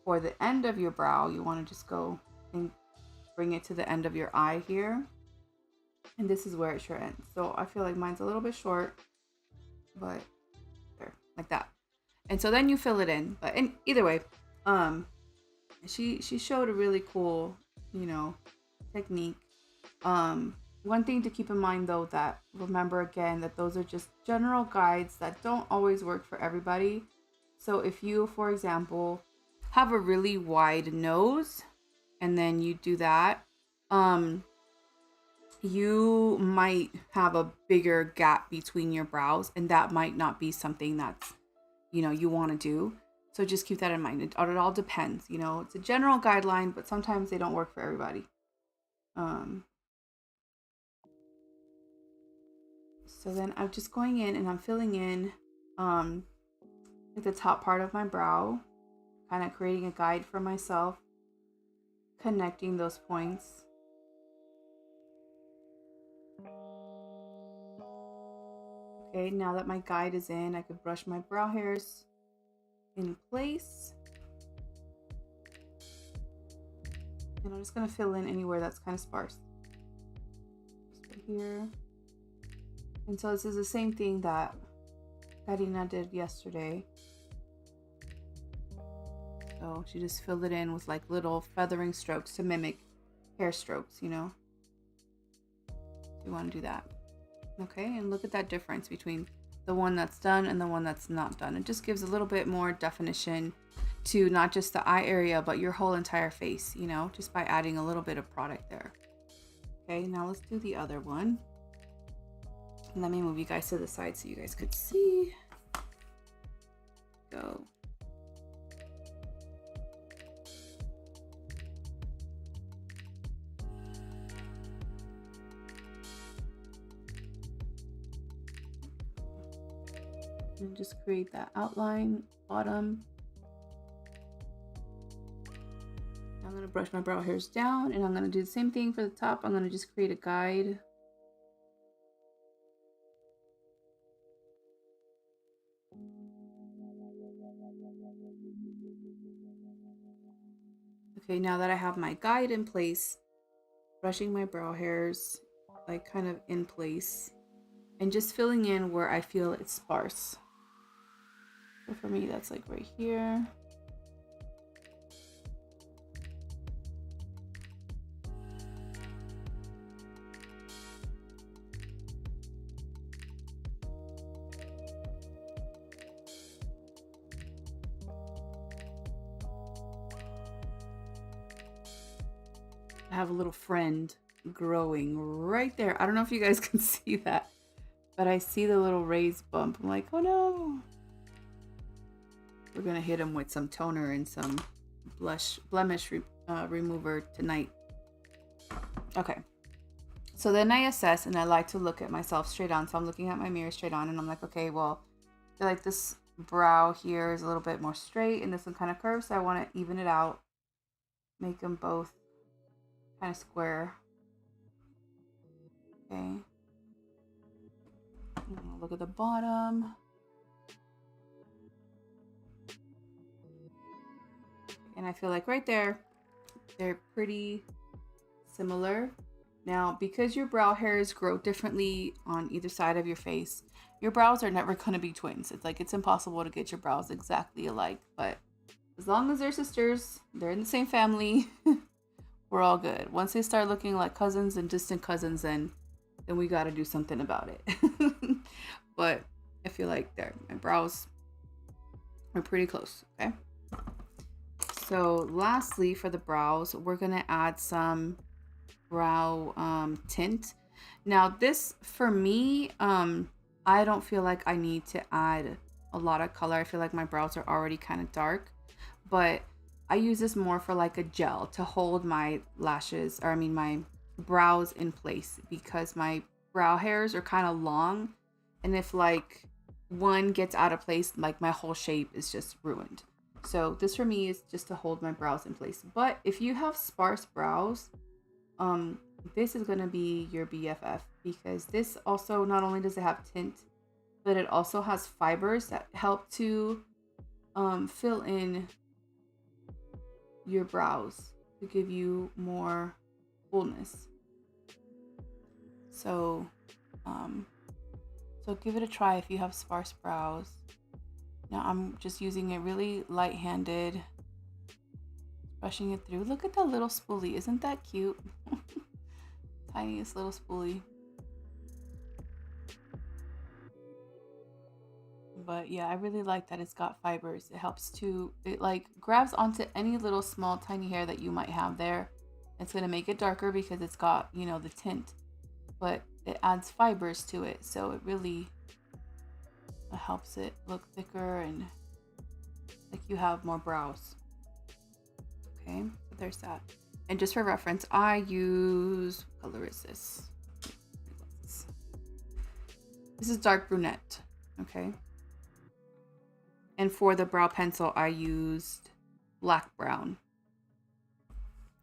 for the end of your brow, you want to just go and bring it to the end of your eye here. And this is where it sure ends. So I feel like mine's a little bit short, but there, like that. And so then you fill it in. But in either way, she showed a really cool, you know, technique. One thing to keep in mind though, that remember again that those are just general guides that don't always work for everybody. So if you, for example, have a really wide nose and then you do that, you might have a bigger gap between your brows, and that might not be something that's, you know, you want to do. So just keep that in mind. It all depends, you know, it's a general guideline, but sometimes they don't work for everybody. So then I'm just going in and I'm filling in like the top part of my brow, kind of creating a guide for myself, connecting those points. Okay, now that my guide is in, I could brush my brow hairs in place. And I'm just going to fill in anywhere that's kind of sparse. Just right here. And so this is the same thing that Karina did yesterday. So she just filled it in with like little feathering strokes to mimic hair strokes, you know. You want to do that. Okay, and look at that difference between the one that's done and the one that's not done. It just gives a little bit more definition to not just the eye area, but your whole entire face, you know, just by adding a little bit of product there. Okay, now let's do the other one. Let me move you guys to the side so you guys could see. Go. And just create that outline, bottom. I'm going to brush my brow hairs down, and I'm going to do the same thing for the top. I'm going to just create a guide. Okay, now that I have my guide in place, brushing my brow hairs like kind of in place and just filling in where I feel it's sparse. So for me, that's like right here. I have a little friend growing right there. I don't know if you guys can see that, but I see the little raised bump. I'm like, oh no. We're gonna hit him with some toner and some blemish remover tonight. Okay, So then I assess, and I like to look at myself straight on. So I'm looking at my mirror straight on, and I'm like, okay, well, I feel like this brow here is a little bit more straight and this one kind of curves. So I want to even it out, make them both kind of square. Okay. Look at the bottom. And I feel like right there, they're pretty similar. Now, because your brow hairs grow differently on either side of your face, your brows are never going to be twins. It's like it's impossible to get your brows exactly alike. But as long as they're sisters, they're in the same family, we're all good. Once they start looking like cousins and distant cousins, then we got to do something about it. But I feel like there, my brows are pretty close. Okay. So lastly, for the brows, we're going to add some brow tint. Now this, for me, I don't feel like I need to add a lot of color. I feel like my brows are already kind of dark, but I use this more for like a gel to hold my lashes, or I mean my brows in place, because my brow hairs are kind of long, and if like one gets out of place, like my whole shape is just ruined. So this for me is just to hold my brows in place. But if you have sparse brows, this is going to be your BFF, because this also, not only does it have tint, but it also has fibers that help to fill in your brows to give you more fullness. So so give it a try if you have sparse brows. Now I'm just using it really light-handed, brushing it through. Look at that little spoolie. Isn't that cute? Tiniest little spoolie. But yeah, I really like that it's got fibers. It helps to, it like grabs onto any little small tiny hair that you might have there. It's going to make it darker because it's got, you know, the tint, but it adds fibers to it. So it really helps it look thicker and like you have more brows. Okay, so there's that. And just for reference, I use, what color is this? This is dark brunette. Okay. And for the brow pencil, I used black brown.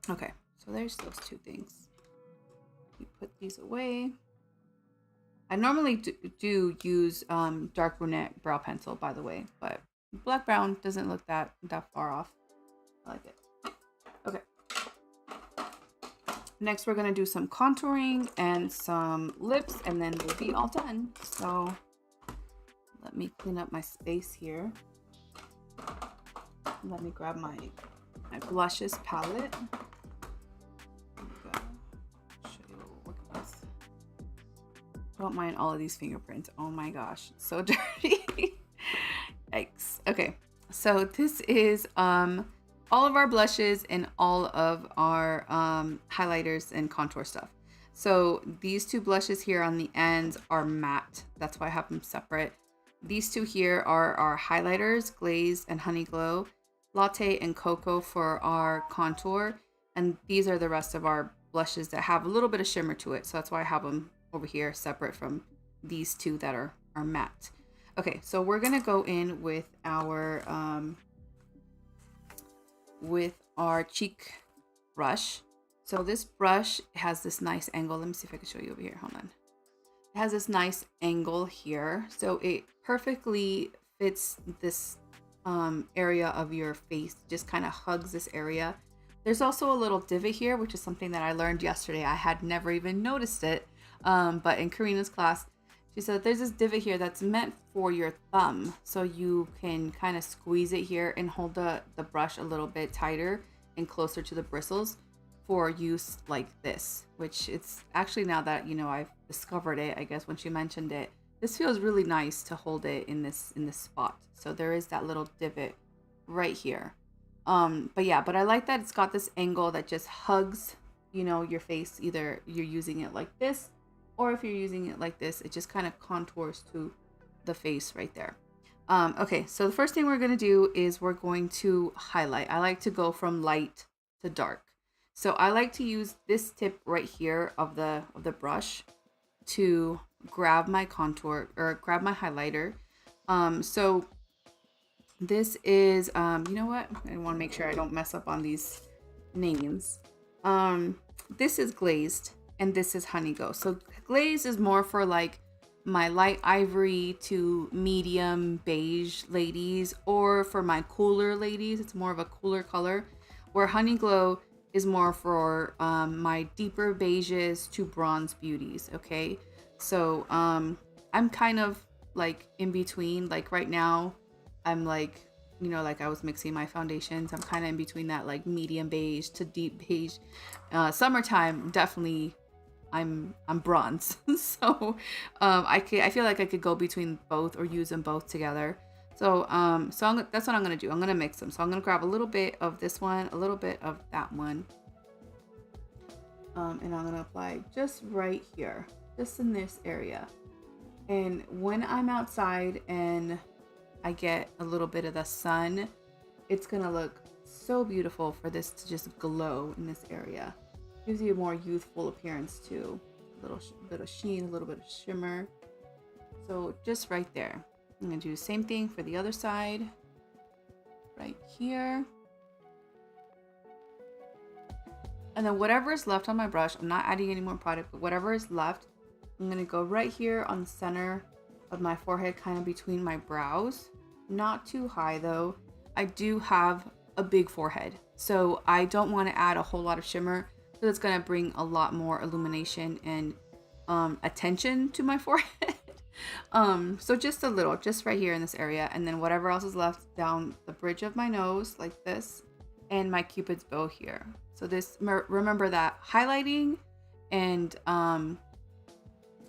Okay, so there's those two things. You put these away. I normally do use dark brunette brow pencil, by the way, but black brown doesn't look that far off. I like it. Okay. Next, we're gonna do some contouring and some lips, and then we'll be all done. So let me clean up my space here. Let me grab my blushes palette. Show you what we're working with. Don't mind all of these fingerprints. Oh my gosh, it's so dirty. Yikes. Okay, so this is all of our blushes and all of our highlighters and contour stuff. So these two blushes here on the ends are matte. That's why I have them separate. These two here are our highlighters, Glaze and Honey Glow, Latte and Cocoa for our contour. And these are the rest of our blushes that have a little bit of shimmer to it. So that's why I have them over here separate from these two that are matte. Okay, so we're gonna go in with our cheek brush. So this brush has this nice angle. Let me see if I can show you over here. Hold on. It has this nice angle here, so it perfectly fits this area of your face. Just kind of hugs this area. There's also a little divot here, which is something that I learned yesterday. I had never even noticed it, but in Karina's class, she said there's this divot here that's meant for your thumb, so you can kind of squeeze it here and hold the brush a little bit tighter and closer to the bristles for use like this, which it's actually, now that you know I've discovered it, I guess when she mentioned it, this feels really nice to hold it in this spot. So there is that little divot right here. But yeah, but I like that it's got this angle that just hugs, you know, your face. Either you're using it like this, or if you're using it like this, it just kind of contours to the face right there. Okay, so the first thing we're going to do is we're going to highlight. I like to go from light to dark. So I like to use this tip right here of the brush to grab my contour or grab my highlighter. So this is, you know what? I want to make sure I don't mess up on these names. This is glazed and this is honey go. So glazed is more for like my light ivory to medium beige ladies, or for my cooler ladies, it's more of a cooler color, where honey glow is more for my deeper beiges to bronze beauties. Okay, so I'm kind of like in between. Like right now I'm like, you know, like I was mixing my foundations, I'm kind of in between that like medium beige to deep beige. Summertime, definitely I'm bronze. So I feel like I could go between both or use them both together. So that's what I'm gonna do. I'm gonna mix them. So I'm gonna grab a little bit of this one, a little bit of that one, and I'm gonna apply just right here, just in this area. And when I'm outside and I get a little bit of the sun, it's gonna look so beautiful for this to just glow in this area. Gives you a more youthful appearance too. A little bit of sheen, a little bit of shimmer. So just right there. I'm gonna do the same thing for the other side. Right here. And then whatever is left on my brush, I'm not adding any more product, but whatever is left, I'm gonna go right here on the center of my forehead, kind of between my brows. Not too high though. I do have a big forehead, so I don't want to add a whole lot of shimmer. So it's gonna bring a lot more illumination and attention to my forehead. So just a little, just right here in this area, and then whatever else is left down the bridge of my nose, like this, and my cupid's bow here. So this, remember that highlighting and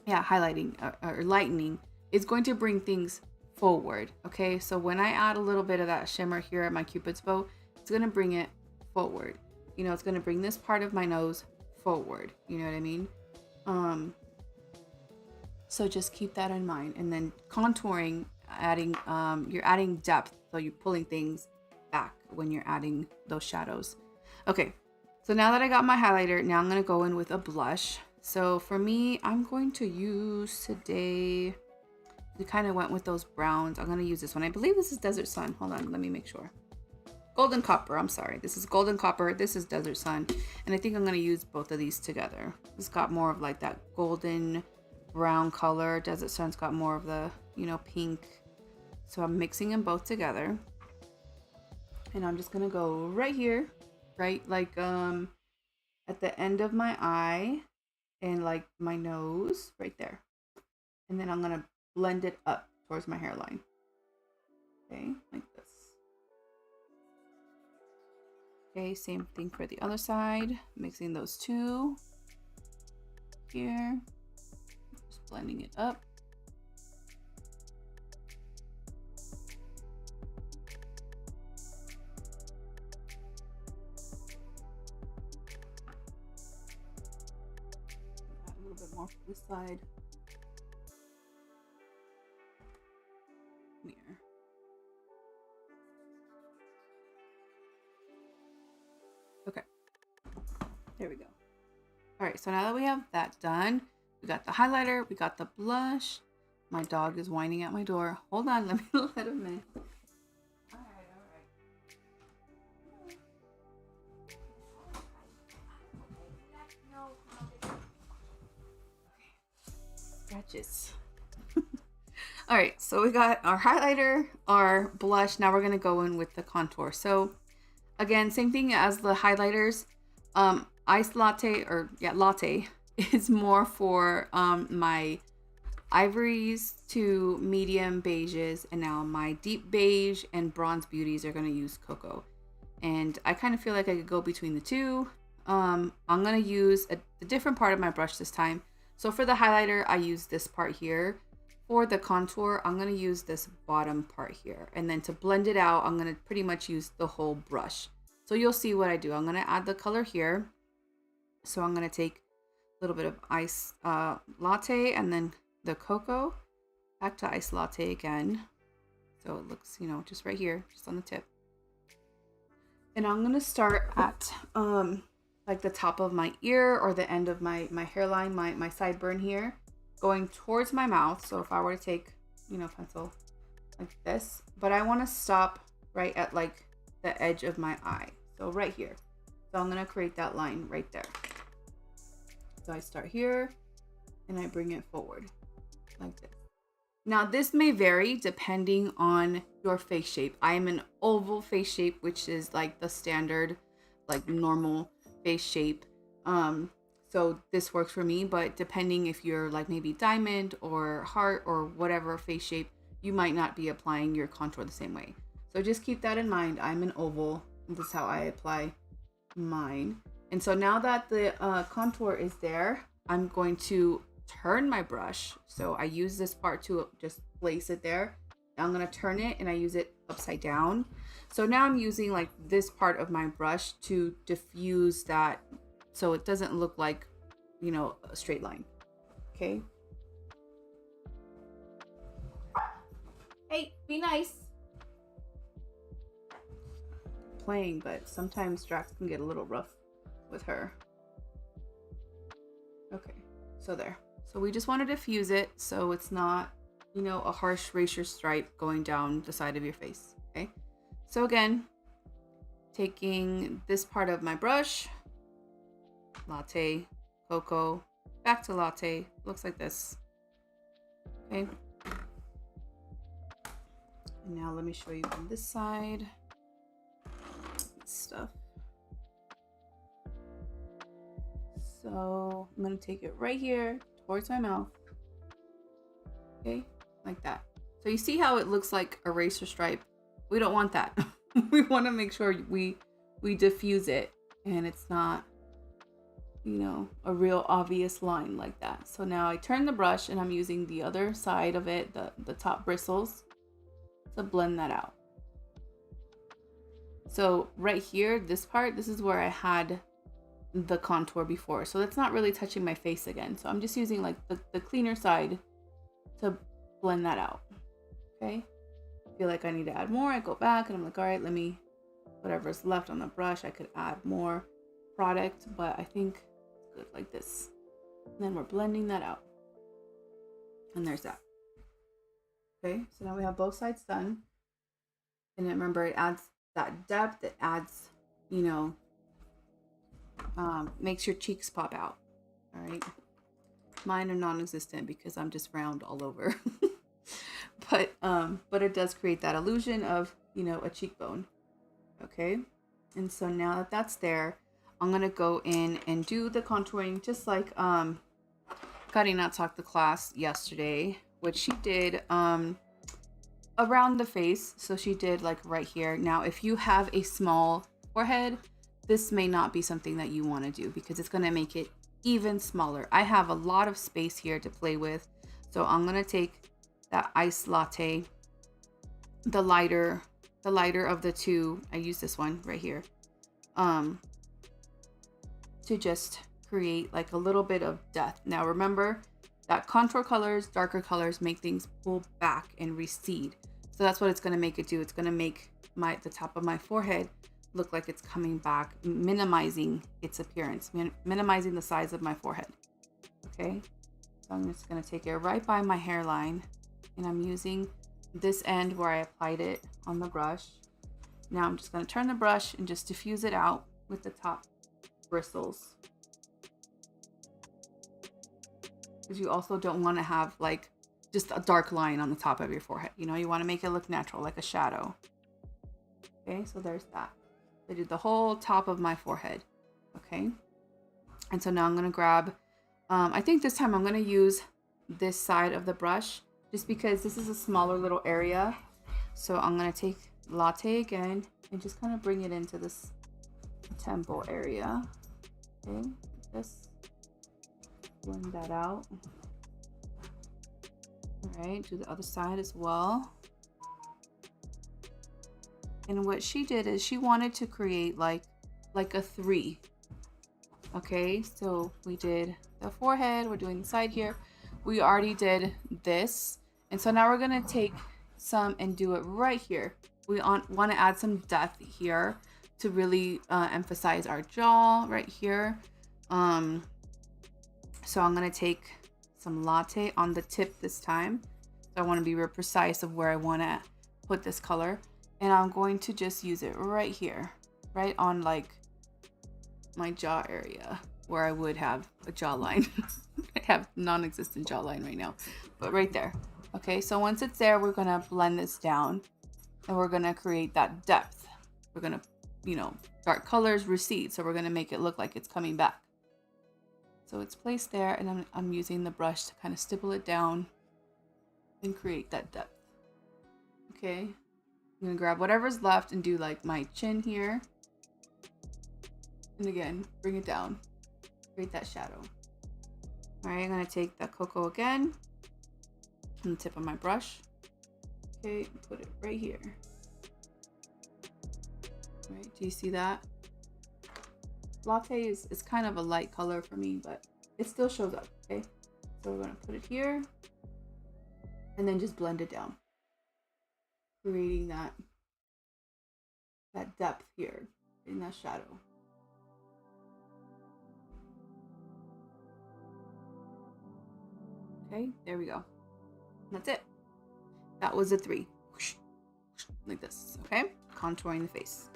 highlighting or lightening is going to bring things forward. Okay, so when I add a little bit of that shimmer here at my cupid's bow, it's gonna bring it forward. You know, it's going to bring this part of my nose forward. You know what I mean? So just keep that in mind. And then contouring, adding, you're adding depth. So you're pulling things back when you're adding those shadows. Okay. So now that I got my highlighter, now I'm going to go in with a blush. So for me, I'm going to use today, we kind of went with those browns. I'm going to use this one. I believe this is Desert Sun. Hold on. Let me make sure. Golden Copper, I'm sorry. This is Golden Copper. This is Desert Sun. And I think I'm going to use both of these together. It's got more of like that golden brown color. Desert Sun's got more of the, you know, pink. So I'm mixing them both together. And I'm just going to go right here, right? Like at the end of my eye and like my nose right there. And then I'm going to blend it up towards my hairline. Okay, like this. Okay, same thing for the other side. Mixing those two here. Just blending it up. Add a little bit more for this side. Here. Okay, there we go. All right, so now that we have that done, we got the highlighter, we got the blush. My dog is whining at my door. Hold on, let me let him in. All right. Scratches. All right, so we got our highlighter, our blush. Now we're gonna go in with the contour. So again, same thing as the highlighters. Ice latte, or yeah, latte is more for my ivories to medium beiges, and now my deep beige and bronze beauties are going to use cocoa. And I kind of feel like I could go between the two. I'm going to use a different part of my brush this time. So for the highlighter, I use this part here. For the contour, I'm going to use this bottom part here. And then to blend it out, I'm going to pretty much use the whole brush. So you'll see what I do. I'm going to add the color here. So I'm going to take a little bit of ice latte and then the cocoa. Back to ice latte again. So it looks, you know, just right here, just on the tip. And I'm going to start at like the top of my ear or the end of my hairline, my sideburn here, going towards my mouth. So if I were to take, you know, pencil like this, but I want to stop right at like the edge of my eye. So right here. So I'm going to create that line right there. So I start here and I bring it forward like this. Now this may vary depending on your face shape. I am an oval face shape, which is like the standard, like normal face shape. So this works for me, but depending if you're like maybe diamond or heart or whatever face shape, you might not be applying your contour the same way. So just keep that in mind. I'm an oval, and this is how I apply mine. And so now that the contour is there, I'm going to turn my brush. So I use this part to just place it there. Now I'm going to turn it and I use it upside down. So now I'm using like this part of my brush to diffuse that so it doesn't look like, you know, a straight line. Okay. Hey, be nice. Playing, but sometimes Drax can get a little rough with her. Okay, so there. So we just want to diffuse it so it's not, you know, a harsh razor stripe going down the side of your face. Okay, so again, taking this part of my brush, latte, cocoa, back to latte, looks like this. Okay, and now let me show you on this side. Stuff. So I'm going to take it right here towards my mouth. Okay, like that. So you see how it looks like a razor stripe? We don't want that. We want to make sure we diffuse it and it's not, you know, a real obvious line like that. So now I turn the brush and I'm using the other side of it, the top bristles, to blend that out. So right here, this part, this is where I had the contour before. So that's not really touching my face again. So I'm just using like the cleaner side to blend that out. Okay. I feel like I need to add more. I go back and I'm like, all right, let me, whatever's left on the brush, I could add more product, but I think it's good like this. And then we're blending that out. And there's that. Okay. So now we have both sides done. And then remember, it adds that depth, it adds, you know, makes your cheeks pop out. All right, mine are non-existent because I'm just round all over. but it does create that illusion of, you know, a cheekbone. Okay, and so now that that's there, I'm gonna go in and do the contouring just like Karina taught the class yesterday, which she did around the face. So she did like right here. Now if you have a small forehead, this may not be something that you want to do because it's going to make it even smaller. I have a lot of space here to play with, so I'm going to take that iced latte, the lighter of the two. I use this one right here to just create like a little bit of depth. Now remember that contour colors, darker colors make things pull back and recede. So that's what it's going to make it do. It's going to make the top of my forehead look like it's coming back, minimizing its appearance, minimizing the size of my forehead. Okay, so I'm just going to take it right by my hairline, and I'm using this end where I applied it on the brush. Now I'm just going to turn the brush and just diffuse it out with the top bristles, because you also don't want to have like just a dark line on the top of your forehead. You know, you want to make it look natural, like a shadow. Okay, so there's that. I did the whole top of my forehead. Okay, and so now I'm going to grab, I think this time I'm going to use this side of the brush just because this is a smaller little area. So I'm going to take latte again and just kind of bring it into this temple area. Okay, just blend that out. All right, do the other side as well. And what she did is she wanted to create like a 3. Okay, so we did the forehead, we're doing the side here. We already did this. And so now we're gonna take some and do it right here. We want to add some depth here to really emphasize our jaw right here. So I'm going to take some latte on the tip this time. So I want to be real precise of where I want to put this color. And I'm going to just use it right here, right on like my jaw area where I would have a jawline. I have non-existent jawline right now, but right there. Okay, so once it's there, we're going to blend this down and we're going to create that depth. We're going to, you know, dark colors recede. So we're going to make it look like it's coming back. So it's placed there, and I'm using the brush to kind of stipple it down and create that depth. Okay, I'm gonna grab whatever's left and do like my chin here. And again, bring it down, create that shadow. All right, I'm gonna take that cocoa again on the tip of my brush. Okay, put it right here. All right, do you see that? Latte is kind of a light color for me, but it still shows up. Okay, so we're gonna put it here and then just blend it down, creating that depth here in that shadow. Okay, there we go. That's it. That was a 3. Like this. Okay, contouring the face.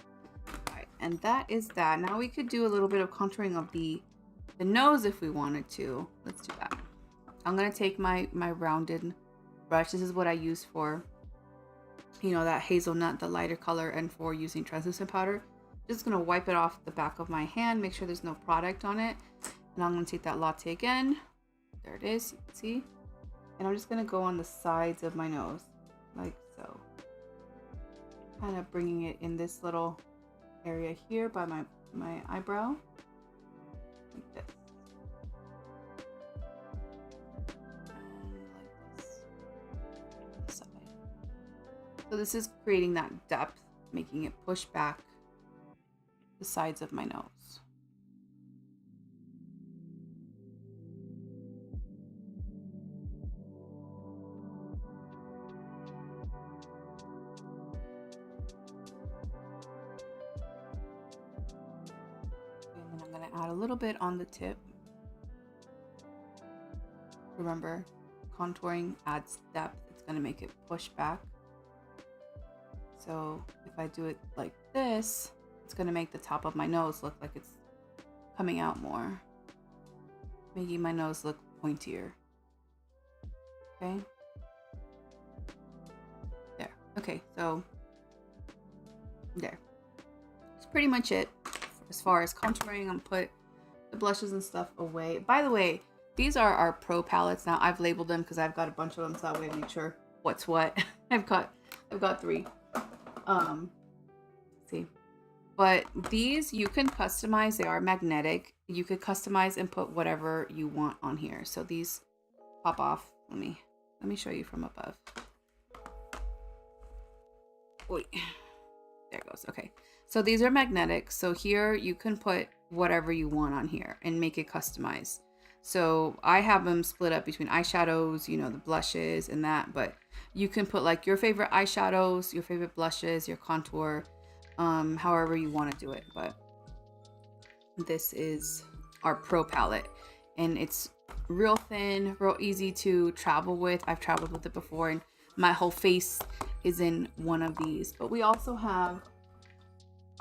And that is that. Now we could do a little bit of contouring of the nose if we wanted to. Let's do that. I'm going to take my rounded brush. This is what I use for, you know, that hazelnut, the lighter color, and for using translucent powder. Just going to wipe it off the back of my hand, make sure there's no product on it. And I'm going to take that latte again. There it is, you can see. And I'm just going to go on the sides of my nose, like so. Kind of bringing it in this little area here by my eyebrow, like this, and like this side. So this is creating that depth, making it push back the sides of my nose. Add a little bit on the tip. Remember, contouring adds depth. It's going to make it push back. So if I do it like this, it's going to make the top of my nose look like it's coming out more, making my nose look pointier. Okay. There. Okay, so there. That's pretty much it. As far as contouring, I'm gonna put the blushes and stuff away. By the way, these are our pro palettes. Now I've labeled them because I've got a bunch of them, so that way I make sure what's what. I've got 3. See, but these you can customize. They are magnetic. You could customize and put whatever you want on here. So these pop off. Let me show you from above. Wait, there it goes. Okay. So these are magnetic. So here you can put whatever you want on here and make it customized. So I have them split up between eyeshadows, you know, the blushes and that, but you can put like your favorite eyeshadows, your favorite blushes, your contour, however you want to do it. But this is our pro palette and it's real thin, real easy to travel with. I've traveled with it before and my whole face is in one of these. But we also have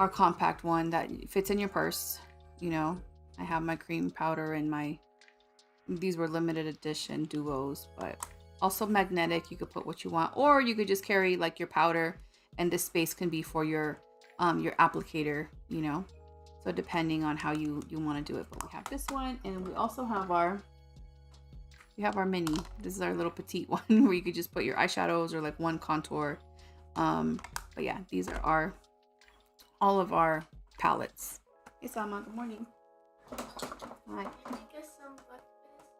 our compact one that fits in your purse. You know, I have my cream powder and these were limited edition duos, but also magnetic. You could put what you want, or you could just carry like your powder and this space can be for your applicator, you know, so depending on how you want to do it. But we have this one, and we also have our mini. This is our little petite one where you could just put your eyeshadows or like one contour. But yeah, these are all of our palettes. Hey Salma, good morning. Hi.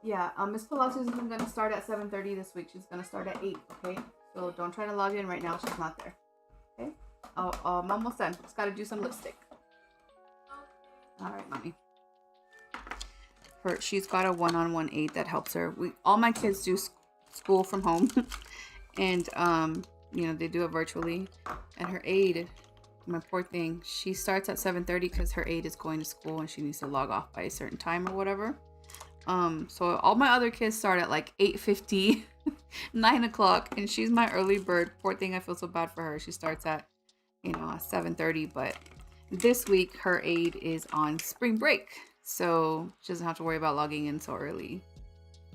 Yeah, Miss Pilates is going to start at 7:30 this week. She's going to start at 8, okay? So don't try to log in right now. She's not there, okay? Almost done. Just got to do some lipstick. All right, mommy. She's got a one-on-one aide that helps her. All my kids do school from home, and you know, they do it virtually. And her aide My poor thing. She starts at 7:30 because her aide is going to school and she needs to log off by a certain time or whatever. So all my other kids start at like 8:50, 9 o'clock, and she's my early bird. Poor thing, I feel so bad for her. She starts at, you know, at 7:30, but this week her aide is on spring break, so she doesn't have to worry about logging in so early.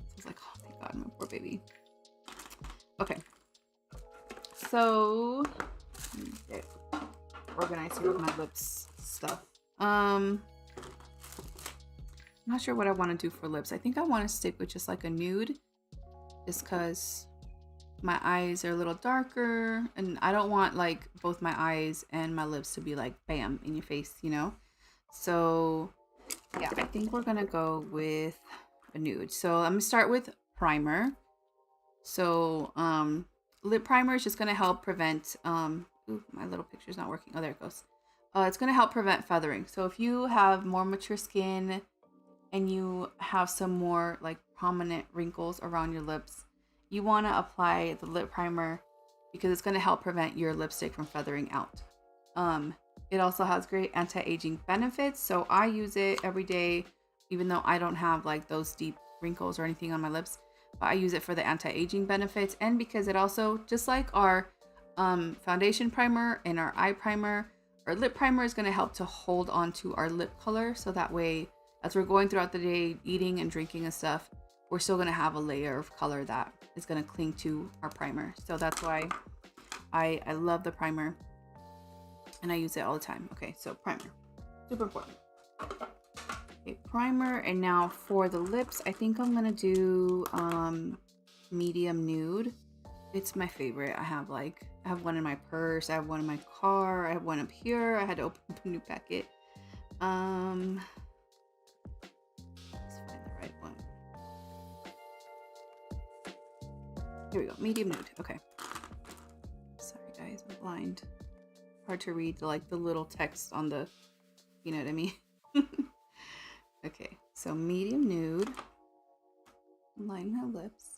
So I was like, oh, thank God, my poor baby. Okay. So, let me get organized here with my lips stuff. I'm not sure what I want to do for lips. I think I want to stick with just like a nude, just because my eyes are a little darker and I don't want like both my eyes and my lips to be like bam in your face, you know? So yeah, I think we're gonna go with a nude. So I'm gonna start with primer. So lip primer is just gonna help prevent ooh, my little picture's not working. Oh, there it goes. It's gonna help prevent feathering. So if you have more mature skin and you have some more like prominent wrinkles around your lips, you want to apply the lip primer because it's going to help prevent your lipstick from feathering out. It also has great anti-aging benefits, so I use it every day, even though I don't have like those deep wrinkles or anything on my lips, but I use it for the anti-aging benefits, and because it also, just like our foundation primer and our eye primer, our lip primer is going to help to hold on to our lip color, so that way as we're going throughout the day eating and drinking and stuff, we're still going to have a layer of color that is going to cling to our primer. So that's why I love the primer and I use it all the time. Okay, so primer, super important. Okay, primer. And now for the lips, I think I'm going to do medium nude. It's my favorite. I have one in my purse, I have one in my car, I have one up here. I had to open up a new packet. Here we go, medium nude. Okay. Sorry guys, I'm blind. Hard to read like the little text on the, you know what I mean? Okay, so medium nude. Line my lips.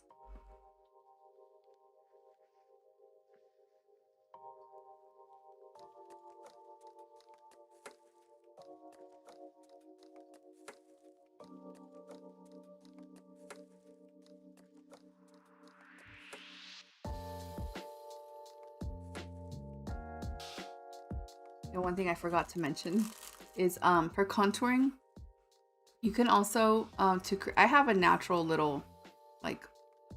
And one thing I forgot to mention is for contouring, you can also I have a natural little like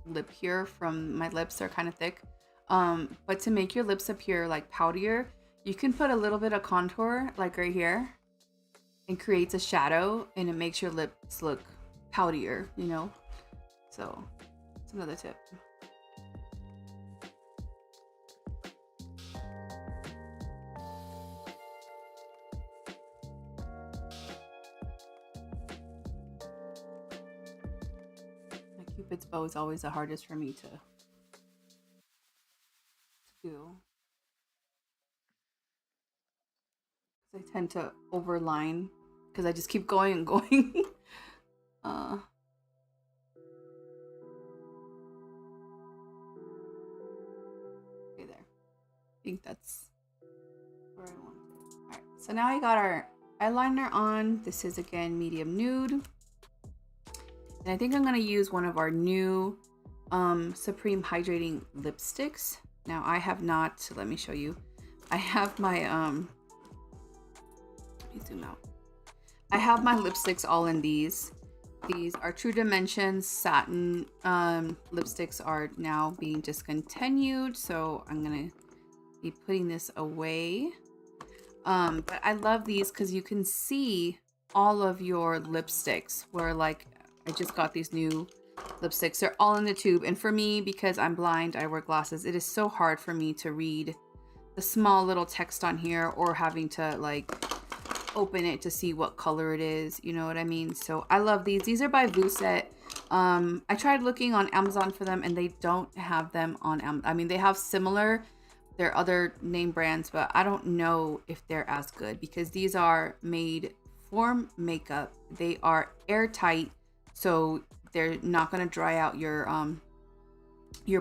lip here from my lips. They're kind of thick, but to make your lips appear like powdier, you can put a little bit of contour like right here and creates a shadow, and it makes your lips look powdier, you know? So it's another tip. Cupid's bow is always the hardest for me to do. I tend to overline because I just keep going and going. Okay, there. I think that's where I want it. Alright, so now I got our eyeliner on. This is again medium nude. And I think I'm going to use one of our new Supreme Hydrating Lipsticks. Now I have not, let me show you. I have my, let me zoom out. I have my lipsticks all in these. These are True Dimensions satin lipsticks are now being discontinued. So I'm going to be putting this away. But I love these because you can see all of your lipsticks where like, I just got these new lipsticks. They're all in the tube. And for me, because I'm blind, I wear glasses, it is so hard for me to read the small little text on here or having to like open it to see what color it is. You know what I mean? So I love these. These are by Vuset. I tried looking on Amazon for them and they don't have them on Amazon. I mean, they have similar, they're other name brands, but I don't know if they're as good because these are made for makeup. They are airtight. So they're not going to dry out your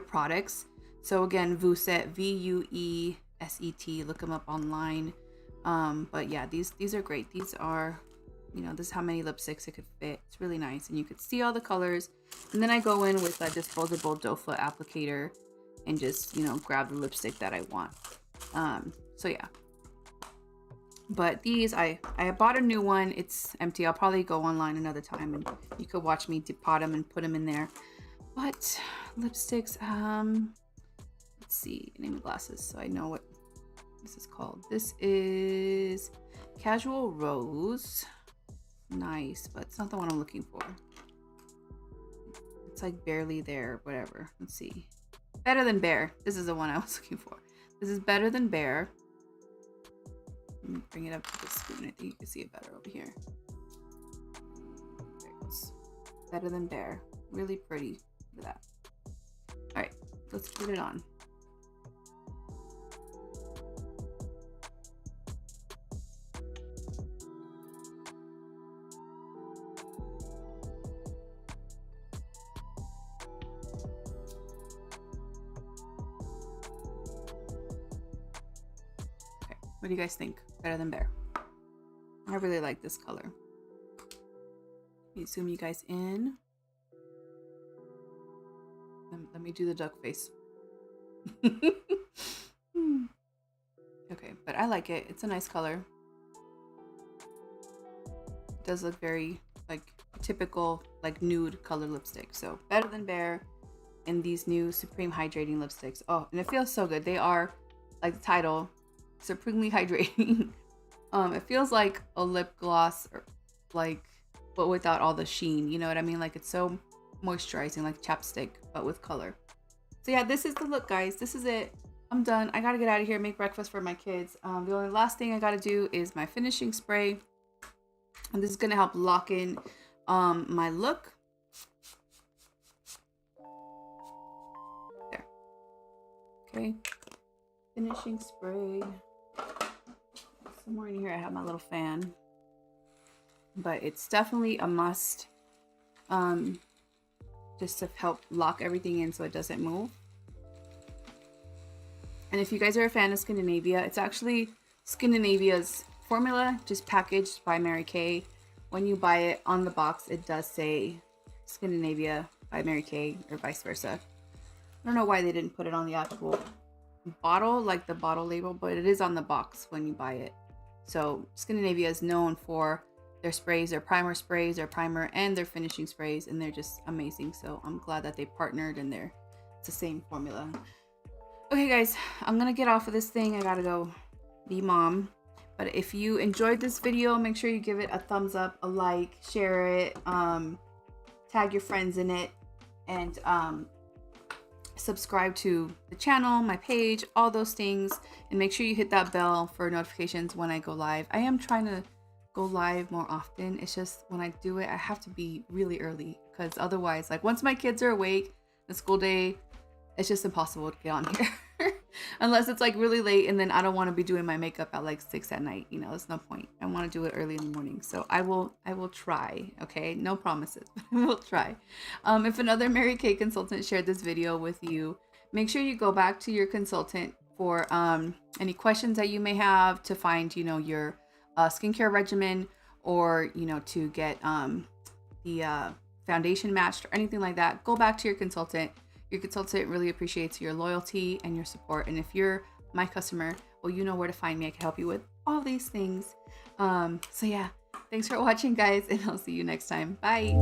products. So again, Vuset, Vueset, look them up online. But yeah, these are great. These are, you know, this is how many lipsticks it could fit. It's really nice, and you could see all the colors. And then I go in with a disposable doe foot applicator and just, you know, grab the lipstick that I want. So yeah. But these, I bought a new one. It's empty. I'll probably go online another time and you could watch me depot them and put them in there. But lipsticks, let's see, name of glasses so I know what this is called. This is Casual Rose. Nice, but it's not the one I'm looking for. It's like Barely There, whatever. Let's see. Better Than Bare. This is the one I was looking for. This is Better Than Bare. Let me bring it up to the screen. I think you can see it better over here. There it goes. Better Than Bare. Really pretty. Look at that. Alright, let's put it on. Okay, what do you guys think? Better Than Bare. I really like this color. Let me zoom you guys in. Let me do the duck face. Okay, but I like it. It's a nice color. It does look very like typical like nude color lipstick. So Better Than Bare in these new Supreme Hydrating lipsticks. Oh, and it feels so good. They are, like the title, supremely hydrating. It feels like a lip gloss, or like, but without all the sheen. You know what I mean? Like it's so moisturizing, like chapstick, but with color. So yeah, this is the look, guys. This is it. I'm done. I gotta get out of here, make breakfast for my kids. The only last thing I gotta do is my finishing spray, and this is gonna help lock in my look. There. Okay. Finishing spray. Somewhere in here I have my little fan, but it's definitely a must. Just to help lock everything in so it doesn't move. And if you guys are a fan of Scandinavia, it's actually Scandinavia's formula, just packaged by Mary Kay. When you buy it on the box, it does say Scandinavia by Mary Kay or vice versa. I don't know why they didn't put it on the actual bottle, like the bottle label, but it is on the box when you buy it. So Scandinavia is known for their sprays, their primer sprays, their primer and their finishing sprays, and they're just amazing. So I'm glad that they partnered and it's the same formula. Okay guys, I'm gonna get off of this thing. I gotta go be mom. But if you enjoyed this video, make sure you give it a thumbs up, a like, share it, tag your friends in it, and subscribe to the channel, my page, all those things, and make sure you hit that bell for notifications when I go live. I am trying to go live more often. It's just when I do it, I have to be really early, because otherwise, like once my kids are awake, the school day, it's just impossible to get on here. Unless it's like really late, and then I don't want to be doing my makeup at like 6 at night. You know, there's no point. I want to do it early in the morning. So I will try. Okay, no promises, but I will try. If another Mary Kay consultant shared this video with you, make sure you go back to your consultant for any questions that you may have to find, you know, your skincare regimen, or you know, to get the foundation matched or anything like that. Go back to your consultant. Your consultant really appreciates your loyalty and your support. And if you're my customer, well, you know where to find me. I can help you with all these things. So yeah, thanks for watching, guys, and I'll see you next time. Bye.